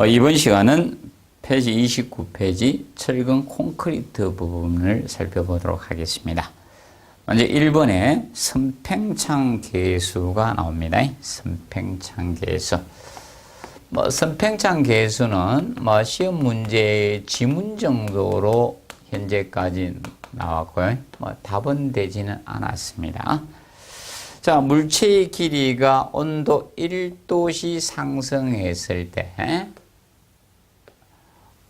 이번 시간은 페이지 29페이지 철근 콘크리트 부분을 살펴보도록 하겠습니다. 먼저 1번에 선팽창 계수가 나옵니다. 선팽창 계수. 선팽창 계수는 시험 문제의 지문 정도로 현재까지 나왔고요. 답은 되지는 않았습니다. 자, 물체의 길이가 온도 1도씨 상승했을 때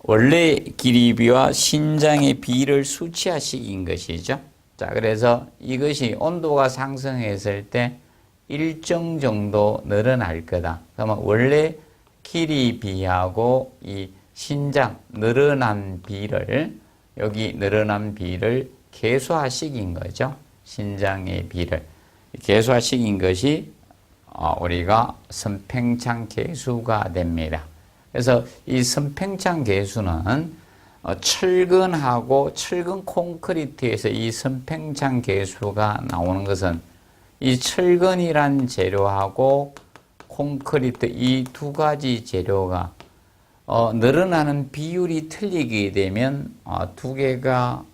원래 길이비와 신장의 비를 수치화시킨 것이죠. 자, 그래서 이것이 온도가 상승했을 때 일정 정도 늘어날 거다. 그러면 원래 길이비하고 이 신장 늘어난 비를 여기 늘어난 비를 계수화시킨 거죠. 신장의 비를 계수화시킨 것이 우리가 선팽창 계수가 됩니다. 그래서 이 선팽창 계수는 철근하고 철근 콘크리트에서 이 선팽창 계수가 나오는 것은 이 철근이란 재료하고 콘크리트 이 두 가지 재료가 늘어나는 비율이 틀리게 되면 두 개가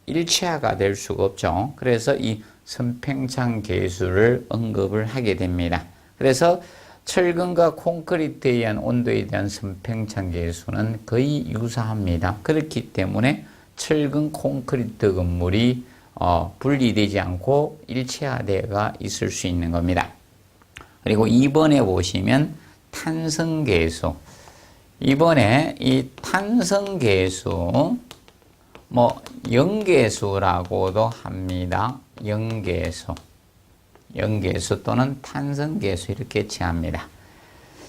일체화가 될 수가 없죠. 그래서 이 선팽창 계수를 언급을 하게 됩니다. 그래서 철근과 콘크리트에 의한 온도에 대한 선팽창 계수는 거의 유사합니다. 그렇기 때문에 철근 콘크리트 건물이 분리되지 않고 일체화되어 있을 수 있는 겁니다. 그리고 2번에 보시면 탄성 계수. 이번에 이 탄성 계수 영계수라고도 합니다. 영계수 또는 탄성계수 이렇게 칭합니다.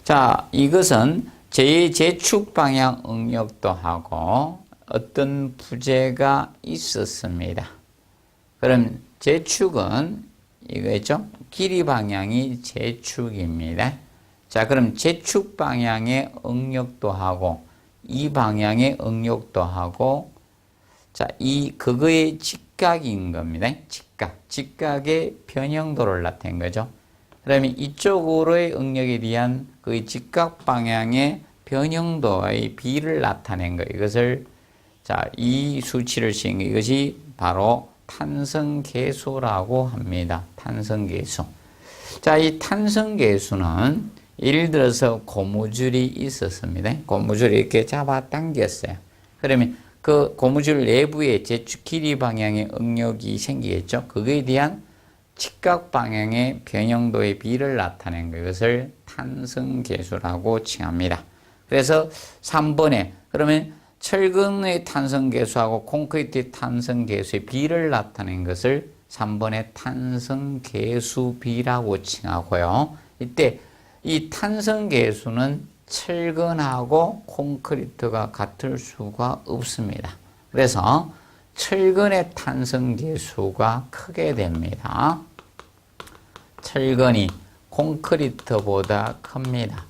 자, 이것은 제축 방향 응력도 하고 어떤 부재가 있었습니다. 그럼 제축은 이거죠. 길이 방향이 제축입니다. 자, 그럼 제축 방향의 응력도 하고 이 방향의 응력도 하고 자, 그거의 직각인 겁니다. 직각의 변형도를 나타낸 거죠. 그러면 이쪽으로의 응력에 대한 그 직각 방향의 변형도의 비를 나타낸 거. 이것을 이 수치를 씌운 이것이 바로 탄성계수라고 합니다. 탄성계수. 자, 이 탄성계수는 예를 들어서 고무줄이 있었습니다. 고무줄이 이렇게 잡아 당겼어요. 그러면 그 고무줄 내부에 제축 길이 방향의 응력이 생기겠죠. 그거에 대한 직각 방향의 변형도의 비를 나타낸 것을 탄성계수라고 칭합니다. 그래서 3번에 그러면 철근의 탄성계수하고 콘크리트의 탄성계수의 비를 나타낸 것을 3번의 탄성계수비라고 칭하고요. 이때 이 탄성계수는 철근하고 콘크리트가 같을 수가 없습니다. 그래서 철근의 탄성계수가 크게 됩니다. 철근이 콘크리트보다 큽니다.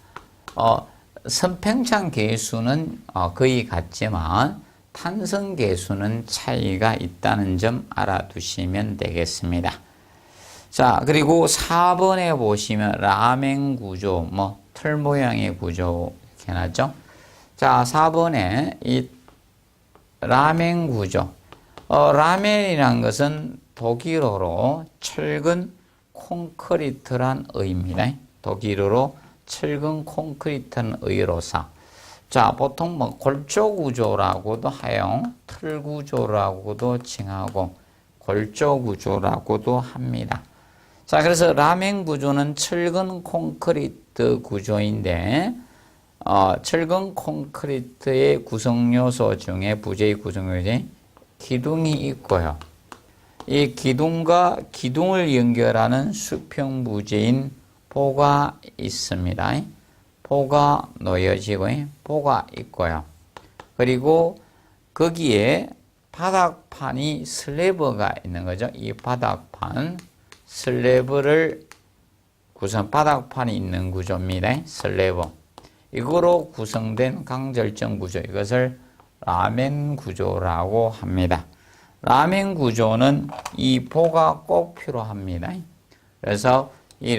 선팽창 계수는 거의 같지만 탄성계수는 차이가 있다는 점 알아두시면 되겠습니다. 자, 그리고 4번에 보시면 라멘 구조, 틀 모양의 구조 이렇게 나죠. 자, 4번에 이 라멘 구조. 라멘이란 것은 독일어로 철근 콘크리트란 의미입니다. 독일어로 철근 콘크리트는 의로사. 자, 보통 골조 구조라고도 하여 틀 구조라고도 칭하고 골조 구조라고도 합니다. 자, 그래서 라멘 구조는 철근 콘크리트 구조인데 철근 콘크리트의 구성요소 중에 부재의 구성요소에 기둥이 있고요. 이 기둥과 기둥을 연결하는 수평 부재인 보가 있습니다. 보가 놓여지고 보가 있고요. 그리고 거기에 바닥판이 슬래브가 있는 거죠. 이 바닥판 슬래브를 바닥판이 있는 구조입니다. 슬래브. 이거로 구성된 강절정 구조. 이것을 라멘 구조라고 합니다. 라멘 구조는 이 보가 꼭 필요합니다. 그래서 이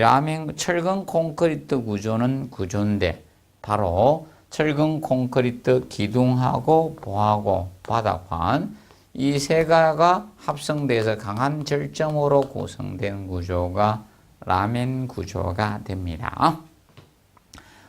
철근 콘크리트 구조는 구조인데 바로 철근, 콘크리트, 기둥하고 보하고 바닥판 이 세 가지가 합성돼서 강한 결점으로 구성된 구조가 라멘 구조가 됩니다.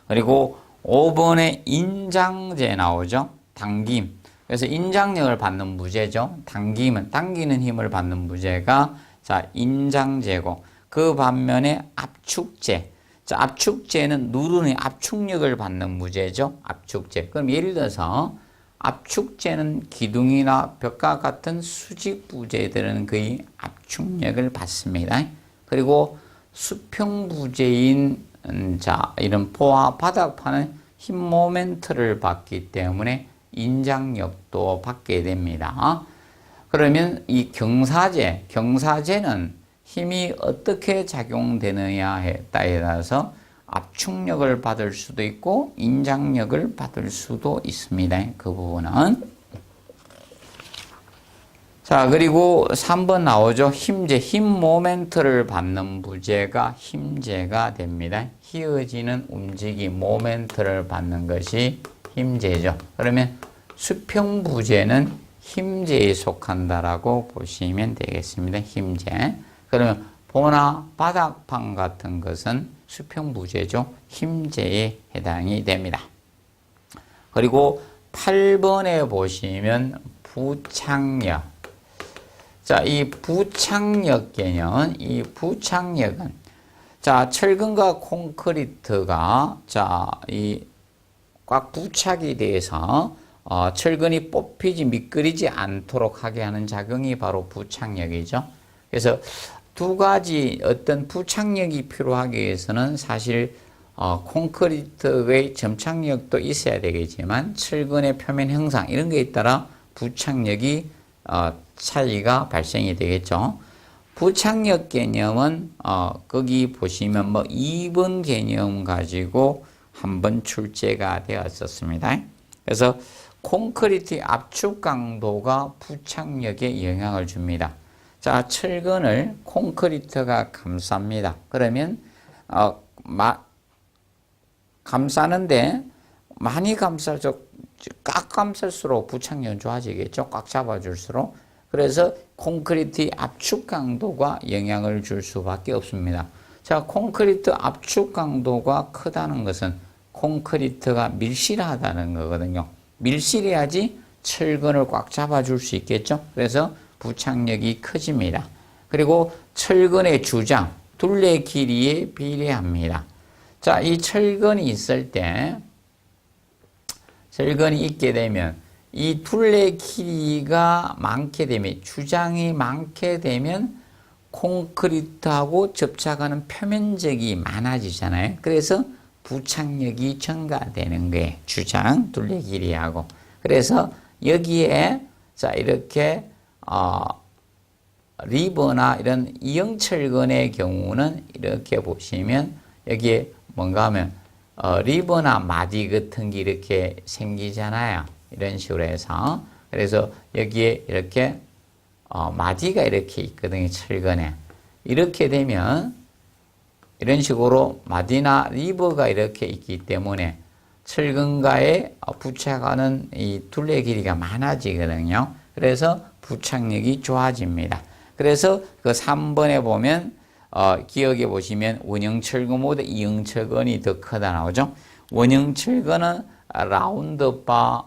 그리고 5번에 인장제 나오죠. 당김. 그래서 인장력을 받는 무게죠. 당기는 힘을 받는 무게가 자, 인장제고 그 반면에 압축제. 자, 압축제는 누르는 압축력을 받는 무게죠. 압축제. 그럼 예를 들어서 압축제는 기둥이나 벽과 같은 수직 부재들은 거의 압축력을 받습니다. 그리고 수평 부재인 자, 이런 포와 바닥판은 힘 모멘트를 받기 때문에 인장력도 받게 됩니다. 그러면 이 경사제는 힘이 어떻게 작용되느냐에 따라서 압축력을 받을 수도 있고 인장력을 받을 수도 있습니다. 그 부분은. 자, 그리고 3번 나오죠. 힘제, 힘 모멘트를 받는 부재가 힘제가 됩니다. 휘어지는 움직임, 모멘트를 받는 것이 힘제죠. 그러면 수평 부재는 힘제에 속한다라고 보시면 되겠습니다. 힘제. 그러면 보나 바닥판 같은 것은 수평 부재죠. 힘제에 해당이 됩니다. 그리고 8번에 보시면 부착력. 자, 이 부착력 개념은 이 부착력은 자, 철근과 콘크리트가 자, 이 꽉 부착이 돼서 철근이 뽑히지 미끄리지 않도록 하게 하는 작용이 바로 부착력이죠. 그래서 두 가지 어떤 부착력이 필요하기 위해서는 사실 콘크리트의 점착력도 있어야 되겠지만 철근의 표면 형상 이런 거에 따라 부착력이 차이가 발생이 되겠죠. 부착력 개념은 거기 보시면 뭐 2번 개념 가지고 한번 출제가 되었었습니다. 그래서 콘크리트 압축 강도가 부착력에 영향을 줍니다. 자, 철근을 콘크리트가 감쌉니다. 그러면 감싸는데 많이 꽉 감쌀수록 부착력은 좋아지겠죠. 꽉 잡아줄수록. 그래서 콘크리트 압축 강도가 영향을 줄 수밖에 없습니다. 자, 콘크리트 압축 강도가 크다는 것은 콘크리트가 밀실하다는 거거든요. 밀실해야지 철근을 꽉 잡아줄 수 있겠죠. 그래서 부착력이 커집니다. 그리고 철근의 주장, 둘레 길이에 비례합니다. 자, 이 철근이 있을 때, 철근이 있게 되면 이 둘레 길이가 많게 되면, 주장이 많게 되면 콘크리트하고 접착하는 표면적이 많아지잖아요. 그래서 부착력이 증가되는 거예요. 주장, 둘레 길이하고. 그래서 여기에 자, 이렇게 리버나 이런 이형철근의 경우는 이렇게 보시면 여기에 뭔가 하면 리버나 마디 같은 게 이렇게 생기잖아요. 이런 식으로 해서. 그래서 여기에 이렇게 마디가 이렇게 있거든요. 철근에. 이렇게 되면 이런 식으로 마디나 리버가 이렇게 있기 때문에 철근과에 부착하는 이 둘레 길이가 많아지거든요. 그래서 부착력이 좋아집니다. 그래서 그 3번에 보면 기억해 보시면 원형철근보다 이형철근이 더 크다 나오죠. 원형철근은 라운드 바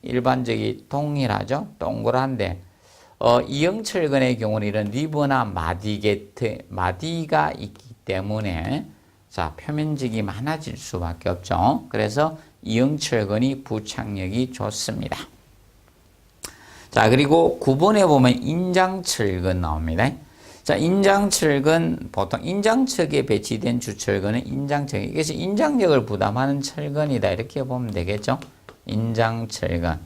일반적이 동일하죠. 동그란데 이형철근의 경우는 이런 리버나 마디가 있기 때문에 자, 표면적이 많아질 수밖에 없죠. 그래서 이형철근이 부착력이 좋습니다. 자, 그리고 9번에 보면 인장철근 나옵니다. 자, 인장철근, 보통 인장측에 배치된 주철근은 인장측, 이것이 인장력을 부담하는 철근이다. 이렇게 보면 되겠죠. 인장철근.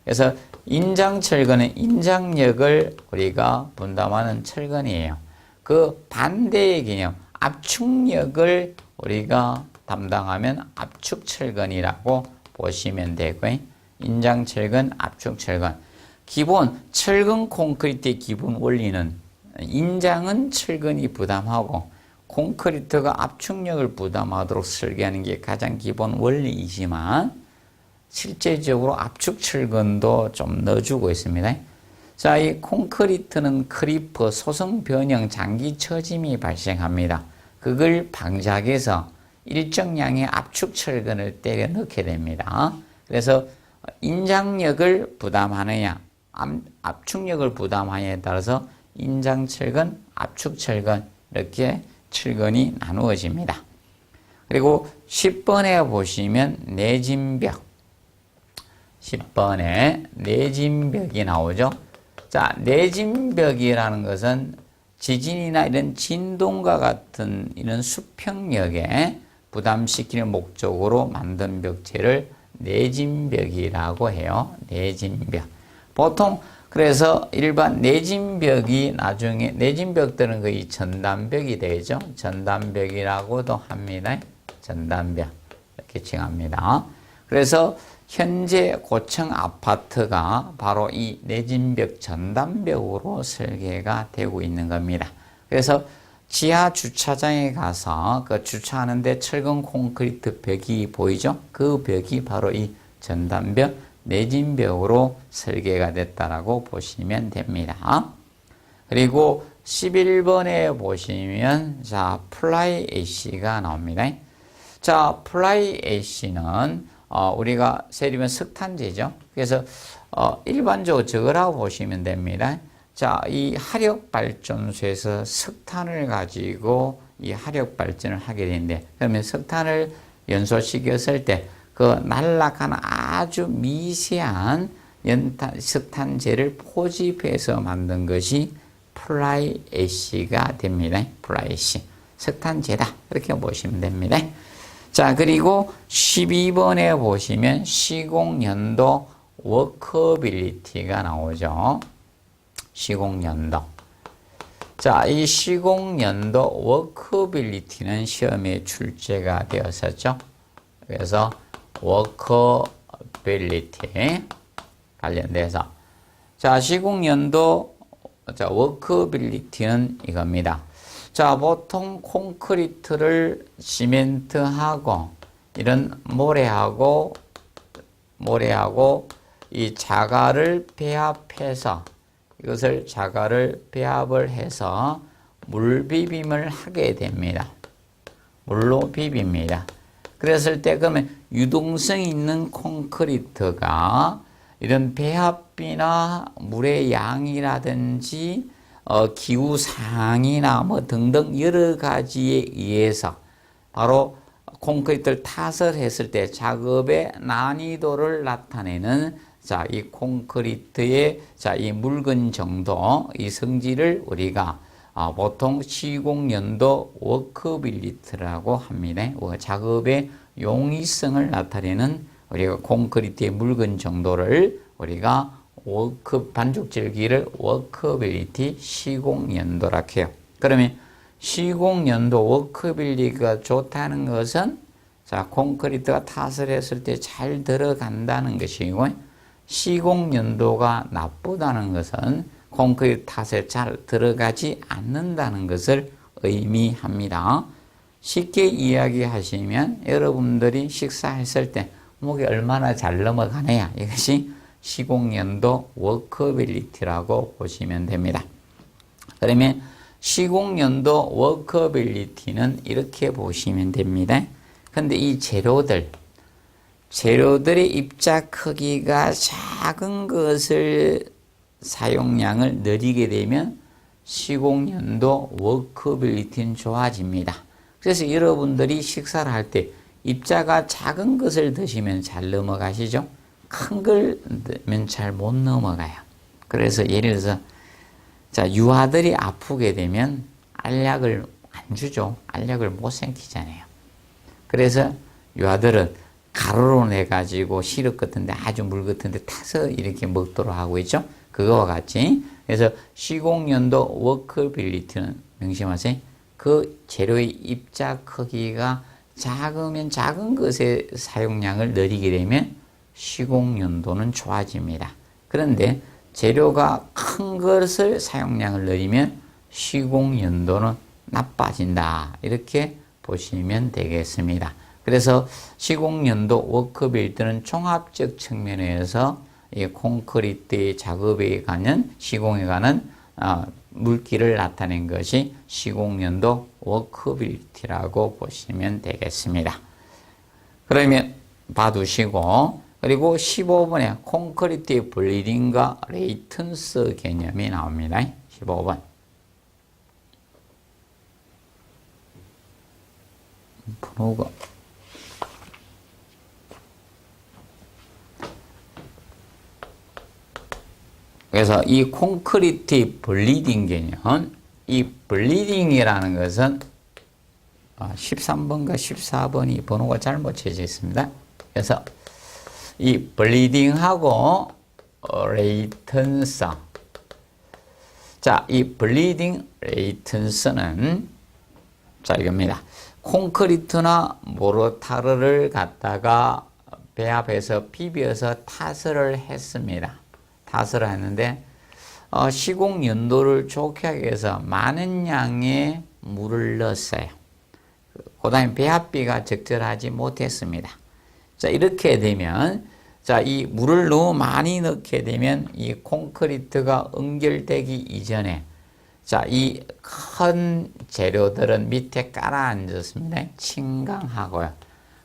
그래서 인장철근은 인장력을 우리가 분담하는 철근이에요. 그 반대의 개념, 압축력을 우리가 담당하면 압축철근이라고 보시면 되고요. 인장철근, 압축철근. 기본 철근 콘크리트의 기본 원리는 인장은 철근이 부담하고 콘크리트가 압축력을 부담하도록 설계하는 게 가장 기본 원리이지만 실제적으로 압축 철근도 좀 넣어주고 있습니다. 자, 이 콘크리트는 크리퍼, 소성 변형, 장기 처짐이 발생합니다. 그걸 방지하기 위해서 일정량의 압축 철근을 때려 넣게 됩니다. 그래서 인장력을 부담하느냐, 압축력을 부담하느냐에 따라서 인장철근, 압축철근 이렇게 철근이 나누어집니다. 그리고 10번에 보시면 내진벽, 10번에 내진벽이 나오죠. 자, 내진벽이라는 것은 지진이나 이런 진동과 같은 이런 수평력에 부담시키는 목적으로 만든 벽체를 내진벽이라고 해요. 내진벽. 보통 그래서 일반 내진벽이 나중에 내진벽들은 거의 전단벽이 되죠. 전단벽이라고도 합니다. 전단벽 이렇게 칭합니다. 그래서 현재 고층 아파트가 바로 이 내진벽 전단벽으로 설계가 되고 있는 겁니다. 그래서 지하 주차장에 가서 그 주차하는데 철근 콘크리트 벽이 보이죠? 그 벽이 바로 이 전단벽, 내진벽으로 설계가 됐다라고 보시면 됩니다. 그리고 11번에 보시면 자, 플라이 애쉬가 나옵니다. 자, 플라이 애쉬는 우리가 세리면 석탄재죠. 그래서 일반적으로 저거라고 보시면 됩니다. 자, 이 화력발전소에서 석탄을 가지고 이 화력발전을 하게 되는데, 그러면 석탄을 연소시켰을 때 그 날아가는 아주 미세한 석탄재를 포집해서 만든 것이 플라이 애쉬가 됩니다. 플라이 애쉬. 석탄재다. 이렇게 보시면 됩니다. 자, 그리고 12번에 보시면 시공연도 워커빌리티가 나오죠. 시공연도. 자, 이 시공연도 워커빌리티는 시험에 출제가 되었었죠. 그래서 워커빌리티 관련돼서. 자, 시공연도, 자, 워커빌리티는 이겁니다. 자, 보통 콘크리트를 시멘트하고 이런 모래하고 이 자갈을 배합해서 이것을 자갈을 배합을 해서 물비빔을 하게 됩니다. 물로 비빕니다. 그랬을 때 그러면 유동성 있는 콘크리트가 이런 배합비나 물의 양이라든지 기후 상황이나 뭐 등등 여러 가지에 의해서 바로 콘크리트를 타설했을 때 작업의 난이도를 나타내는 자, 이 콘크리트의 자, 이 묽은 정도, 이 성질을 우리가 보통 시공연도 워커빌리티라고 합니다. 작업의 용이성을 나타내는 우리가 콘크리트의 묽은 정도를 우리가 반죽질기를 워커빌리티 시공연도라 해요. 그러면 시공연도 워커빌리티가 좋다는 것은 자, 콘크리트가 타설했을 때 잘 들어간다는 것이고, 시공연도가 나쁘다는 것은 콘크리트 탓에 잘 들어가지 않는다는 것을 의미합니다. 쉽게 이야기하시면 여러분들이 식사했을 때 목이 얼마나 잘 넘어가느냐, 이것이 시공연도 워커빌리티라고 보시면 됩니다. 그러면 시공연도 워커빌리티는 이렇게 보시면 됩니다. 근데 이 재료들의 입자 크기가 작은 것을 사용량을 늘리게 되면 시공연도 워커빌리티는 좋아집니다. 그래서 여러분들이 식사를 할 때 입자가 작은 것을 드시면 잘 넘어가시죠? 큰 걸 넣으면 잘 못 넘어가요. 그래서 예를 들어서 자, 유아들이 아프게 되면 알약을 안 주죠. 알약을 못 생기잖아요. 그래서 유아들은 가루로 내가지고 시럽 같은데 아주 물 같은데 타서 이렇게 먹도록 하고 있죠. 그거와 같이. 그래서 시공연도 워커빌리티는 명심하세요. 그 재료의 입자 크기가 작으면 작은 것의 사용량을 늘리게 되면 시공연도는 좋아집니다. 그런데 재료가 큰 것을 사용량을 늘리면 시공연도는 나빠진다. 이렇게 보시면 되겠습니다. 그래서 시공연도 워크빌드는 종합적 측면에서 이 콘크리트의 작업에 관한 시공에 관한 물기를 나타낸 것이 시공연도 워크빌디라고 보시면 되겠습니다. 그러면 봐두시고, 그리고 15번에 콘크리트의 블리딩과 레이턴스 개념이 나옵니다. 15번. 번호가 그래서 이 콘크리트의 블리딩 개념, 이 블리딩이라는 것은 13번과 14번이 번호가 잘못해져 있습니다. 그래서 이 블리딩하고 레이턴스, 자, 이 블리딩 레이턴스는 자, 이겁니다. 콘크리트나 모르타르를 갖다가 배합해서 비벼서 타설을 했습니다. 타설을 했는데 시공 연도를 좋게 하기 위해서 많은 양의 물을 넣었어요. 그 다음에 배합비가 적절하지 못했습니다. 자, 이렇게 되면, 자, 이 물을 너무 많이 넣게 되면 이 콘크리트가 응결되기 이전에, 자, 이 큰 재료들은 밑에 깔아앉았습니다. 침강하고요.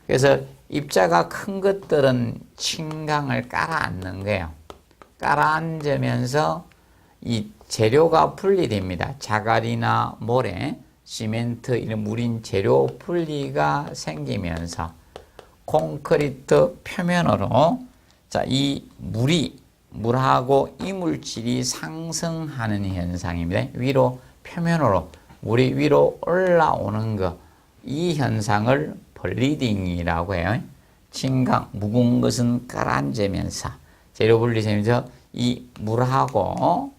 그래서 입자가 큰 것들은 침강을 깔아앉는 거예요. 깔아앉으면서 이 재료가 분리됩니다. 자갈이나 모래, 시멘트 이런 물인 재료 분리가 생기면서 콘크리트 표면으로, 자, 이 물하고 이물질이 상승하는 현상입니다. 위로, 표면으로 물이 위로 올라오는 것, 이 현상을 블리딩이라고 해요. 침강, 묵은 것은 깔아앉으면서 재료 분리되면서 이 물하고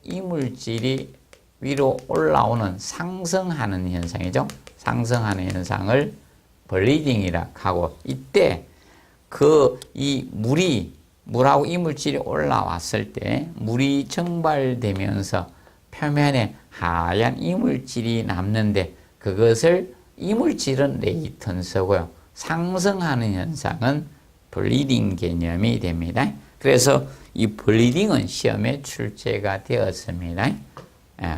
이물질이 위로 올라오는 상승하는 현상이죠. 상승하는 현상을 블리딩이라 하고, 이때 이 물하고 이물질이 올라왔을 때 물이 증발되면서 표면에 하얀 이물질이 남는데, 그것을 이물질은 레이턴스고요. 상승하는 현상은 블리딩 개념이 됩니다. 그래서 이 블리딩은 시험에 출제가 되었습니다.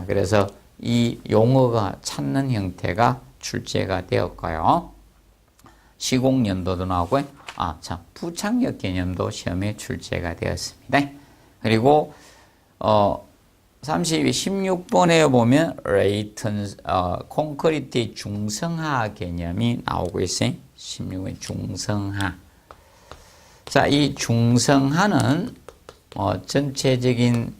그래서 이 용어가 찾는 형태가 출제가 되었고요. 시공연도도 나오고, 부착력 개념도 시험에 출제가 되었습니다. 그리고 16번에 보면 콘크리트의 중성화 개념이 나오고 있어요. 16번 중성화. 자, 이 중성화는 전체적인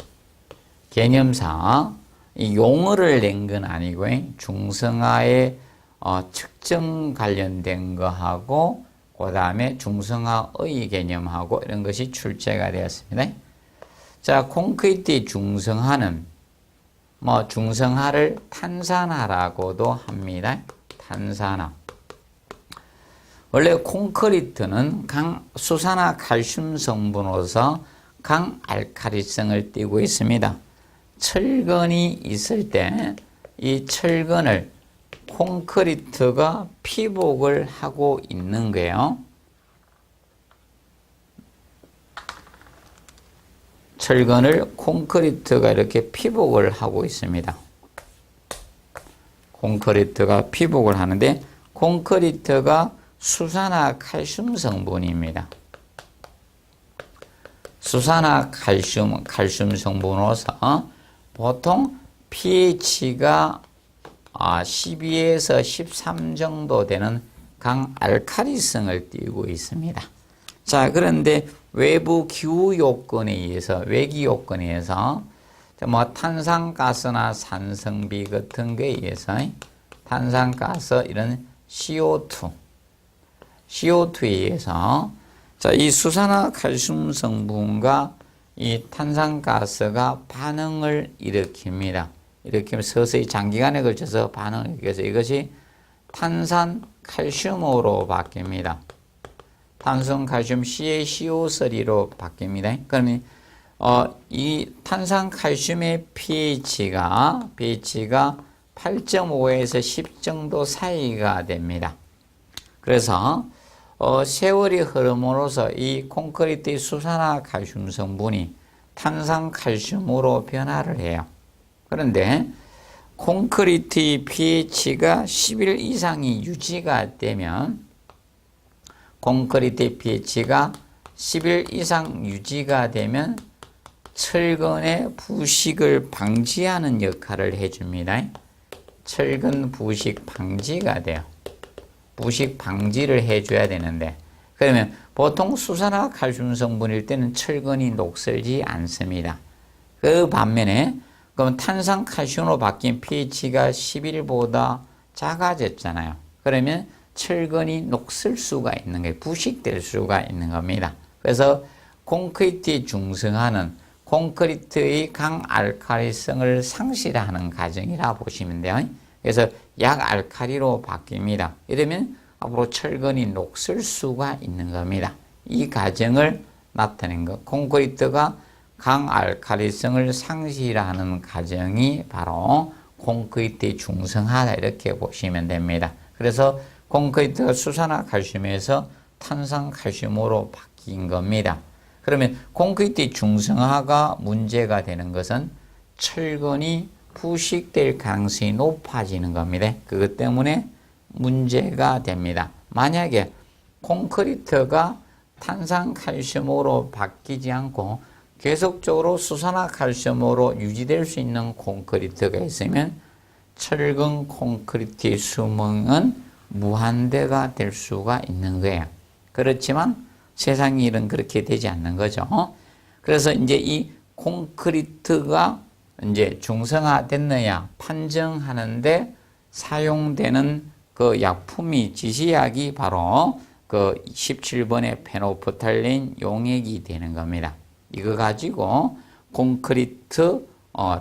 개념상 이 용어를 낸 건 아니고요. 중성화의 측정 관련된 거하고, 그 다음에 중성화의 개념하고 이런 것이 출제가 되었습니다. 자, 콘크리트의 중성화는 중성화를 탄산화라고도 합니다. 탄산화. 원래 콘크리트는 수산화 칼슘 성분으로서 강알칼리성을 띠고 있습니다. 철근이 있을 때 이 철근을 콘크리트가 피복을 하고 있는 거예요. 철근을 콘크리트가 이렇게 피복을 하고 있습니다. 콘크리트가 피복을 하는데, 콘크리트가 수산화 칼슘 성분입니다. 수산화 칼슘 성분으로서 보통 pH가 12에서 13 정도 되는 강알칼리성을 띠고 있습니다. 자, 그런데 외부 기후 요건에 의해서, 외기 요건에 의해서 탄산가스나 산성비 같은 거에 의해서, 탄산가스 이런 CO2에 의해서, 자, 이 수산화 칼슘 성분과 이 탄산가스가 반응을 일으킵니다. 일으키면 서서히 장기간에 걸쳐서 반응을 일으켜서 이것이 탄산칼슘으로 바뀝니다. 탄산칼슘 CaCO3로 바뀝니다. 그러면 이 탄산칼슘의 pH가 8.5에서 10 정도 사이가 됩니다. 그래서 세월이 흐름으로써 이 콘크리트의 수산화칼슘 성분이 탄산칼슘으로 변화를 해요. 그런데 콘크리트의 pH가 11 이상이 유지가 되면 콘크리트의 pH가 11 이상 유지가 되면 철근의 부식을 방지하는 역할을 해줍니다. 철근 부식 방지가 돼요. 부식 방지를 해줘야 되는데, 그러면 보통 수산화 칼슘 성분일 때는 철근이 녹슬지 않습니다. 그 반면에 그럼 탄산 칼슘으로 바뀐 pH가 11보다 작아졌잖아요. 그러면 철근이 녹슬 수가 있는 거예요. 부식될 수가 있는 겁니다. 그래서 콘크리트의 중성화는 콘크리트의 강알칼리성을 상실하는 과정이라 보시면 돼요. 그래서 약알칼리로 바뀝니다. 이러면 앞으로 철근이 녹슬 수가 있는 겁니다. 이 과정을 나타낸 것. 콘크리트가 강알칼리성을 상실하는 과정이 바로 콘크리트의 중성화다, 이렇게 보시면 됩니다. 그래서 콘크리트가 수산화칼슘에서 탄산칼슘으로 바뀐 겁니다. 그러면 콘크리트의 중성화가 문제가 되는 것은 철근이 부식될 가능성이 높아지는 겁니다. 그것 때문에 문제가 됩니다. 만약에 콘크리트가 탄산칼슘으로 바뀌지 않고 계속적으로 수산화칼슘으로 유지될 수 있는 콘크리트가 있으면 철근 콘크리트의 수명은 무한대가 될 수가 있는 거예요. 그렇지만 세상 일은 그렇게 되지 않는 거죠. 그래서 이제 이 콘크리트가 이제 중성화됐느냐 판정하는데 사용되는 그 약품이 지시약이 바로 그 17번의 페노프탈린 용액이 되는 겁니다. 이거 가지고 콘크리트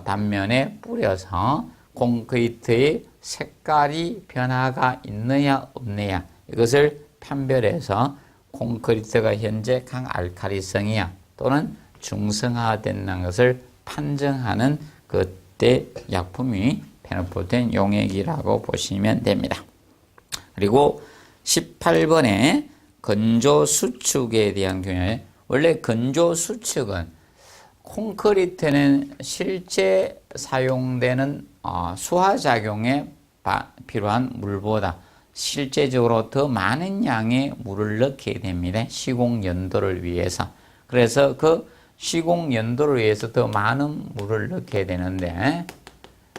단면에 뿌려서 콘크리트의 색깔이 변화가 있느냐 없느냐 이것을 판별해서 콘크리트가 현재 강알칼리성이야 또는 중성화된 것을 판정하는 그때 약품이 페노프탈린 용액이라고 보시면 됩니다. 그리고 18번에 건조 수축에 대한 교훈. 원래 건조 수축은 콘크리트는 실제 사용되는 수화작용에 필요한 물보다 실제적으로 더 많은 양의 물을 넣게 됩니다. 시공 연도를 위해서. 그래서 그 시공 연도를 위해서 더 많은 물을 넣게 되는데,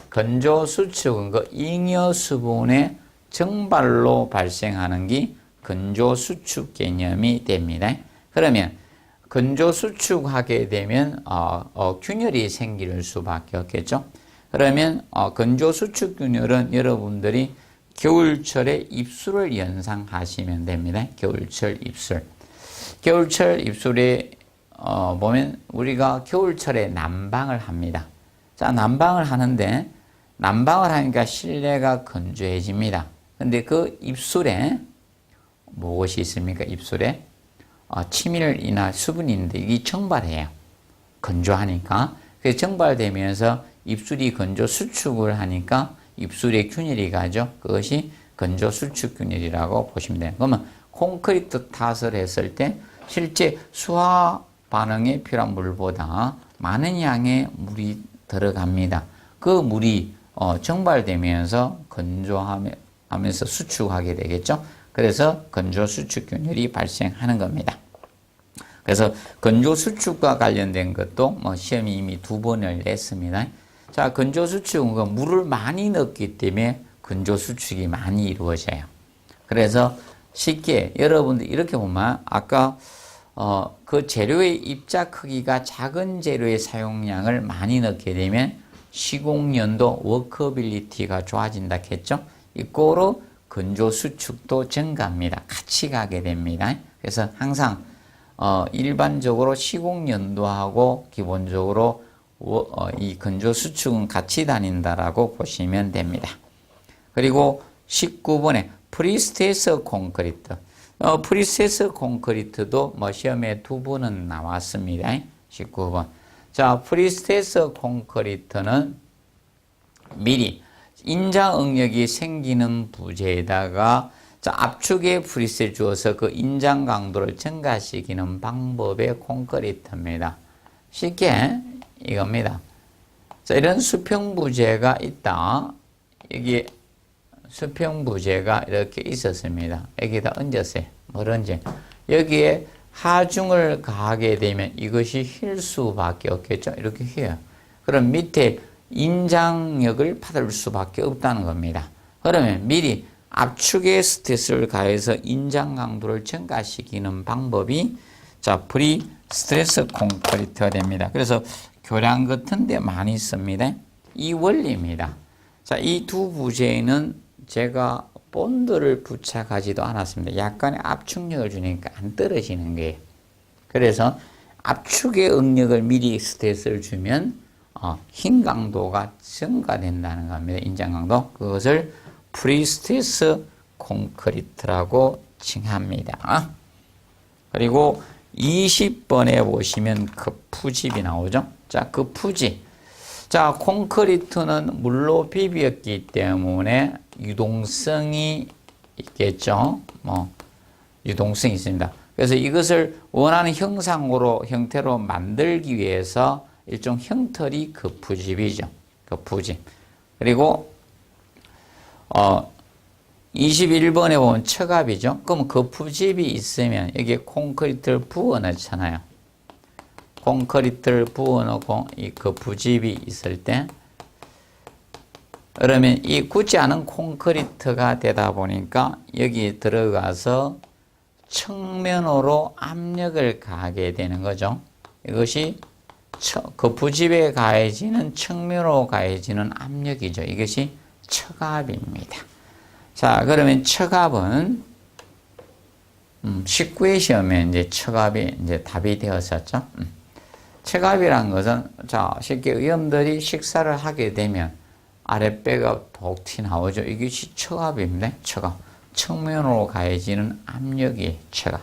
건조 수축은 그 잉여 수분의 증발로 발생하는 게 건조 수축 개념이 됩니다. 그러면 건조 수축하게 되면 균열이 생길 수밖에 없겠죠. 그러면 건조 수축 균열은 여러분들이 겨울철에 입술을 연상하시면 됩니다. 겨울철 입술. 겨울철 입술에 보면 우리가 겨울철에 난방을 합니다. 자, 난방을 하는데 난방을 하니까 실내가 건조해집니다. 근데 그 입술에 무엇이 있습니까? 입술에 치밀이나 수분이 있는데 이게 증발해요. 건조하니까. 그래서 증발되면서 입술이 건조 수축을 하니까 입술에 균열이 가죠. 그것이 건조 수축 균열이라고 보시면 돼요. 그러면 콘크리트 탓을 했을 때 실제 수화 반응에 필요한 물보다 많은 양의 물이 들어갑니다. 그 물이 증발되면서 건조하면서 수축하게 되겠죠. 그래서 건조 수축 균열이 발생하는 겁니다. 그래서 건조 수축과 관련된 것도 시험이 이미 2번을 냈습니다. 자, 건조 수축은 물을 많이 넣기 때문에 건조 수축이 많이 이루어져요. 그래서 쉽게 여러분들 이렇게 보면 아까 그 재료의 입자 크기가 작은 재료의 사용량을 많이 넣게 되면 시공연도 워커빌리티가 좋아진다 했죠. 이거로 건조 수축도 증가합니다. 같이 가게 됩니다. 그래서 항상 일반적으로 시공연도하고 기본적으로 이 건조 수축은 같이 다닌다라고 보시면 됩니다. 그리고 19번에 프리스테이스 콘크리트. 프리스테이스 콘크리트도 시험에 2번은 나왔습니다. 19번. 자, 프리스테이스 콘크리트는 미리 인자 응력이 생기는 부재에다가 자, 압축의 프리스를 주어서 그 인장 강도를 증가시키는 방법의 콘크리트입니다. 쉽게 이겁니다. 자, 이런 수평 부재가 있다. 여기 수평 부재가 이렇게 있었습니다. 여기다 얹었어요. 뭘 얹어? 여기에 하중을 가하게 되면 이것이 휠 수밖에 없겠죠. 이렇게 휘어요. 그럼 밑에 인장력을 받을 수밖에 없다는 겁니다. 그러면 미리 압축의 스트레스를 가해서 인장 강도를 증가시키는 방법이 자, 프리 스트레스 콘크리트가 됩니다. 그래서 교량 같은 데 많이 씁니다. 이 원리입니다. 자, 이 두 부재에는 제가 본드를 부착하지도 않았습니다. 약간의 압축력을 주니까 안 떨어지는 거예요. 그래서 압축의 응력을 미리 스트레스를 주면 힘 강도가 증가된다는 겁니다. 인장 강도. 그것을 프리스트레스 콘크리트라고 칭합니다. 그리고 20번에 보시면 그 푸집이 나오죠. 자, 그 푸집. 자, 콘크리트는 물로 비볐기 때문에 유동성이 있겠죠. 유동성이 있습니다. 그래서 이것을 원하는 형태로 만들기 위해서 일종 형틀이 그 푸집이죠. 그 푸집. 그리고 21번에 보면 처갑이죠. 그럼 그 푸집이 있으면 여기에 콘크리트를 부어 넣잖아요. 콘크리트를 부어 넣고 이 그 푸집이 있을 때 그러면 이 굳지 않은 콘크리트가 되다 보니까 여기 들어가서 측면으로 압력을 가하게 되는 거죠. 이것이 그 부집에 가해지는 측면으로 가해지는 압력이죠. 이것이 처갑입니다. 자, 그러면 처갑은 19회 시험에 이제 처갑이 이제 답이 되었었죠. 처갑이란 것은 자, 쉽게 의원들이 식사를 하게 되면 아랫배가 톡 튀나오죠. 이것이 처갑입니다. 처갑. 측면으로 가해지는 압력이 처갑.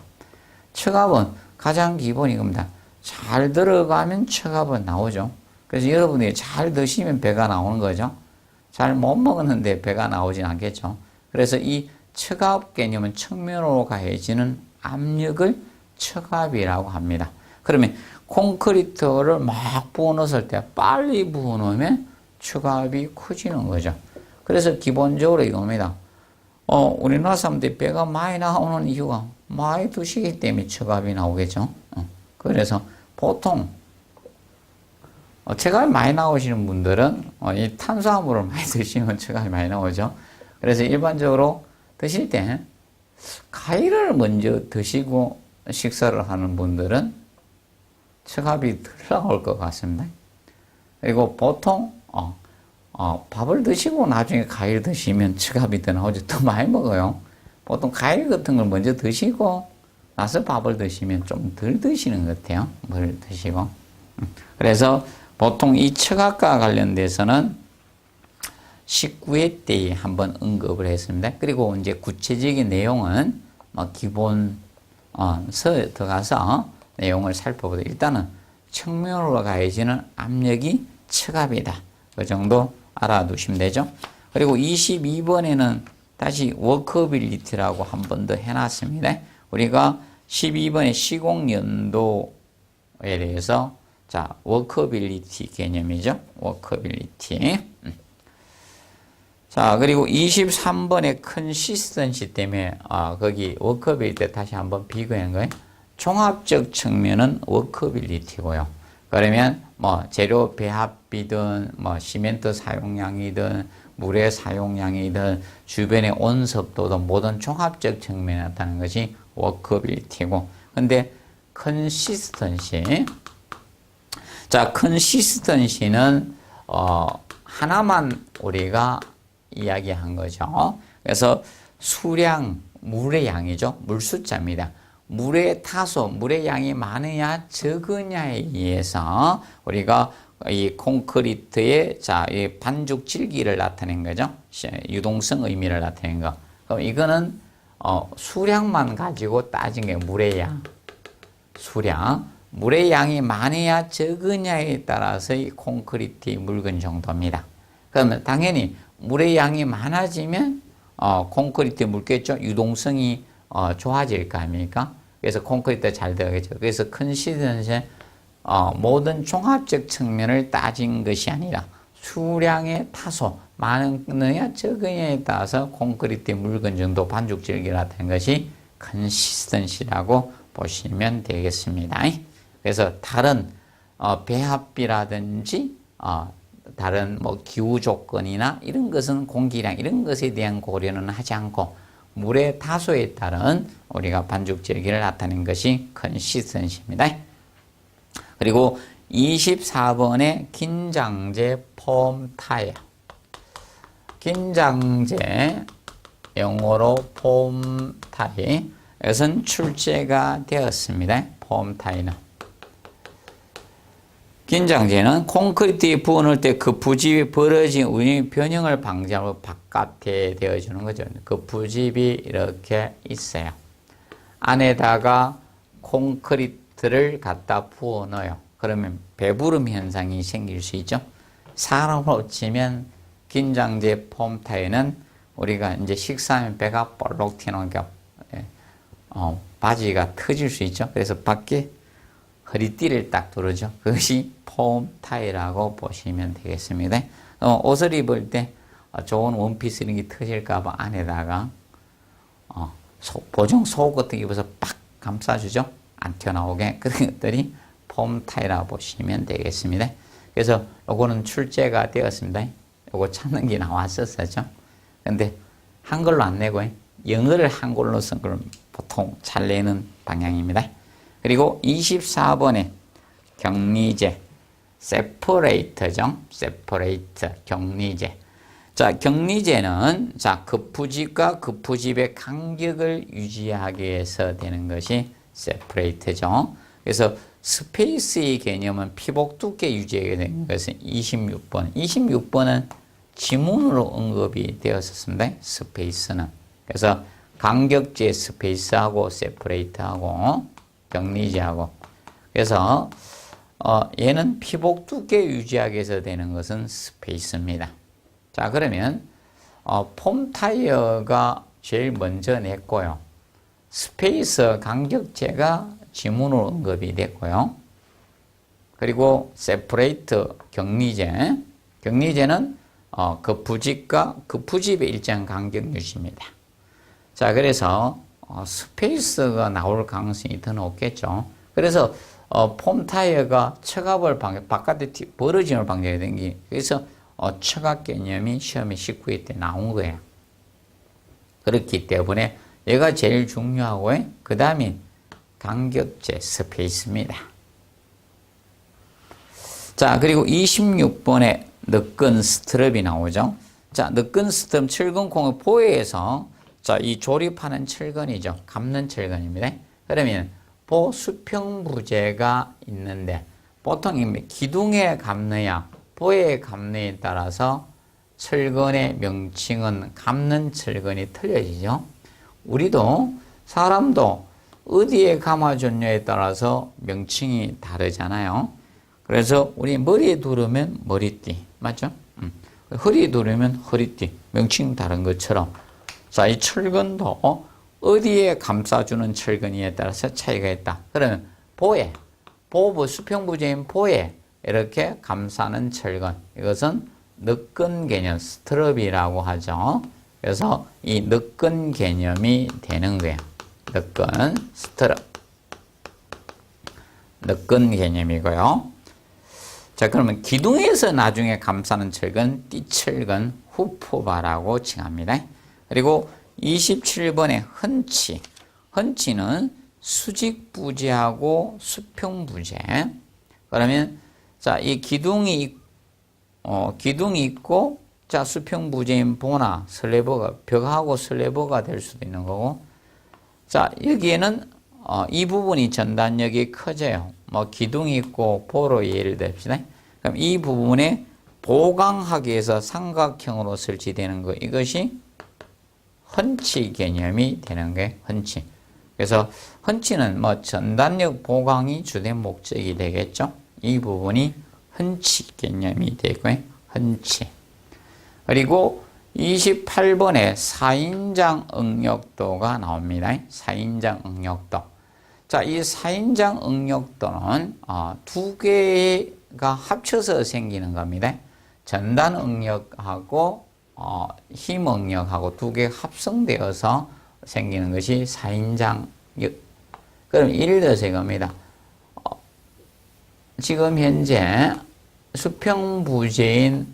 처갑은 가장 기본이 겁니다. 잘 들어가면 처갑은 나오죠. 그래서 여러분이 잘 드시면 배가 나오는 거죠. 잘 못 먹었는데 배가 나오진 않겠죠. 그래서 이 처갑 개념은 측면으로 가해지는 압력을 처갑이라고 합니다. 그러면 콘크리트를 막 부어 넣었을 때 빨리 부어 넣으면 처갑이 커지는 거죠. 그래서 기본적으로 이겁니다. 우리나라 사람들이 배가 많이 나오는 이유가 많이 드시기 때문에 처갑이 나오겠죠. 그래서 보통 처갑이 많이 나오시는 분들은 이 탄수화물을 많이 드시면 처갑이 많이 나오죠. 그래서 일반적으로 드실 때 과일을 먼저 드시고 식사를 하는 분들은 처갑이 덜 나올 것 같습니다. 그리고 보통 밥을 드시고 나중에 과일 드시면 처갑이 더 나오죠. 더 많이 먹어요. 보통 과일 같은 걸 먼저 드시고 나서 밥을 드시면 좀 덜 드시는 것 같아요. 뭘 드시고. 그래서 보통 이 처갑과 관련돼서는 19회 때에 한번 언급을 했습니다. 그리고 이제 구체적인 내용은 기본 들어가서 내용을 살펴보도록 일단은 측면으로 가해지는 압력이 처갑이다. 그 정도 알아두시면 되죠. 그리고 22번에는 다시 워커빌리티라고 한 번 더 해놨습니다. 우리가 12번에 시공연도에 대해서 자, 워커빌리티 개념이죠. 워커빌리티. 자, 그리고 23번에 컨시스턴시 때문에 거기 워커빌리티 다시 한번 비교한 거예요. 종합적 측면은 워커빌리티고요. 그러면 재료 배합비든 시멘트 사용량이든 물의 사용량이든 주변의 온습도든 모든 종합적 측면에 나타나는 것이 워커빌리티고, 근데 컨시스턴시, 자, 컨시스턴시는 하나만 우리가 이야기한 거죠. 그래서 수량, 물의 양이죠. 물 숫자입니다. 물의 타소, 물의 양이 많으냐 적으냐에 의해서 우리가 이 콘크리트의 이 반죽 질기를 나타낸 거죠. 유동성 의미를 나타낸 거. 그럼 이거는 수량만 가지고 따진 게 물의 양. 수량. 물의 양이 많으냐 적으냐에 따라서 이 콘크리트의 묽은 정도입니다. 그러면 당연히 물의 양이 많아지면 콘크리트에 묽겠죠. 유동성이 좋아질 거 아닙니까? 그래서 콘크리트가 잘 되겠죠. 그래서 컨시스턴시 모든 종합적 측면을 따진 것이 아니라 수량의 타소, 많으냐 적으냐에 따라서 콘크리트의 묽은 정도 반죽질기가 되는 것이 컨시스턴시라고 보시면 되겠습니다. 그래서 다른 배합비라든지 다른 뭐 기후 조건이나 이런 것은 공기량 이런 것에 대한 고려는 하지 않고 물의 다소에 따른 우리가 반죽질기를 나타낸 것이 컨시스턴시입니다. 그리고 24번에 긴장제 폼 타일. 긴장제 영어로 폼 타일. 이것은 출제가 되었습니다. 폼 타일은. 긴장제는 콘크리트에 부어넣을 때 그 부집이 벌어진 우연히 변형을 방지하고 바깥에 되어주는 거죠. 그 부집이 이렇게 있어요. 안에다가 콘크리트를 갖다 부어 넣어요. 그러면 배부름 현상이 생길 수 있죠. 사람으로 치면 긴장제 폼 타일은 우리가 이제 식사하면 배가 볼록 튀는 게 바지가 터질 수 있죠. 그래서 밖에 허리띠를 딱 두르죠. 그것이 폼 타일이라고 보시면 되겠습니다. 옷을 입을 때 좋은 원피스 이런 게 터질까봐 안에다가 보정 속옷 같은 거 입어서 빡 감싸주죠. 안 튀어나오게. 그런 것들이 폼 타일이라고 보시면 되겠습니다. 그래서 요거는 출제가 되었습니다. 요거 찾는 게 나왔었죠. 근데 한글로 안 내고 영어를 한글로 쓴 걸 보통 잘 내는 방향입니다. 그리고 24번에 격리제, 세퍼레이터죠. 세퍼레이터, 격리제. 자, 격리제는 급부집과 급부집의 간격을 유지하기 위해서 되는 것이 세퍼레이터죠. 그래서 스페이스의 개념은 피복 두께 유지하게 되는 것은 26번. 26번은 지문으로 언급이 되었었습니다. 스페이스는. 그래서 간격제 스페이스하고 세퍼레이터하고 격리제하고. 그래서 얘는 피복 두께 유지하기 위해서 되는 것은 스페이스입니다. 자, 그러면 폼 타이어가 제일 먼저 냈고요. 스페이스 간격제가 지문으로 언급이 됐고요. 그리고 세퍼레이터 격리제. 격리제는 급부집과 급부집의 일정 간격 유지입니다. 자, 그래서 스페이스가 나올 가능성이 더 높겠죠. 그래서 폼 타이어가 처갑을 바깥에 벌어짐을 방지해야 되는 게, 그래서 처갑 개념이 시험에 19회 때 나온 거예요. 그렇기 때문에 얘가 제일 중요하고, 그 다음에 간격제 스페이스입니다. 자, 그리고 26번에 느끈 스트럽이 나오죠. 자, 느끈 스트럽 철근콩을 포회해서 이 조립하는 철근이죠. 감는 철근입니다. 그러면 수평부재가 있는데 보통 기둥에 감느냐 보에 감느냐에 따라서 철근의 명칭은 감는 철근이 틀려지죠. 우리도 사람도 어디에 감아줬냐에 따라서 명칭이 다르잖아요. 그래서 우리 머리에 두르면 머리띠, 맞죠? 허리에 두르면 허리띠, 명칭 다른 것처럼 자, 이 철근도 어디에 감싸주는 철근이에 따라서 차이가 있다. 그러면 수평부재인 보에 이렇게 감싸는 철근, 이것은 느끈 개념, 스트럽이라고 하죠. 그래서 이 느끈 개념이 되는 거예요. 느끈, 스트럽. 느끈 개념이고요. 자, 그러면 기둥에서 나중에 감싸는 철근, 띠철근, 후프바라고 칭합니다. 그리고 27번에 헌치. 헌치는 수직부재하고 수평부재. 그러면 자, 이 기둥이 있고 자, 수평부재인 보나 슬래버가 벽하고 슬래버가 될 수도 있는 거고. 자, 여기에는 이 부분이 전단력이 커져요. 뭐 기둥이 있고 보로 예를 듭시다. 그럼 이 부분에 보강하기 위해서 삼각형으로 설치되는 거, 이것이 헌치 개념이 되는 게 헌치. 그래서 헌치는 뭐 전단력 보강이 주된 목적이 되겠죠. 이 부분이 헌치 개념이 되고요. 헌치. 그리고 28번에 4인장 응력도가 나옵니다. 4인장 응력도. 자, 이 4인장 응력도는 두 개가 합쳐서 생기는 겁니다. 전단 응력하고 힘 응력하고 두 개 합성되어서 생기는 것이 4인장. 그럼 예를 들어서 이겁니다. 지금 현재 수평부재인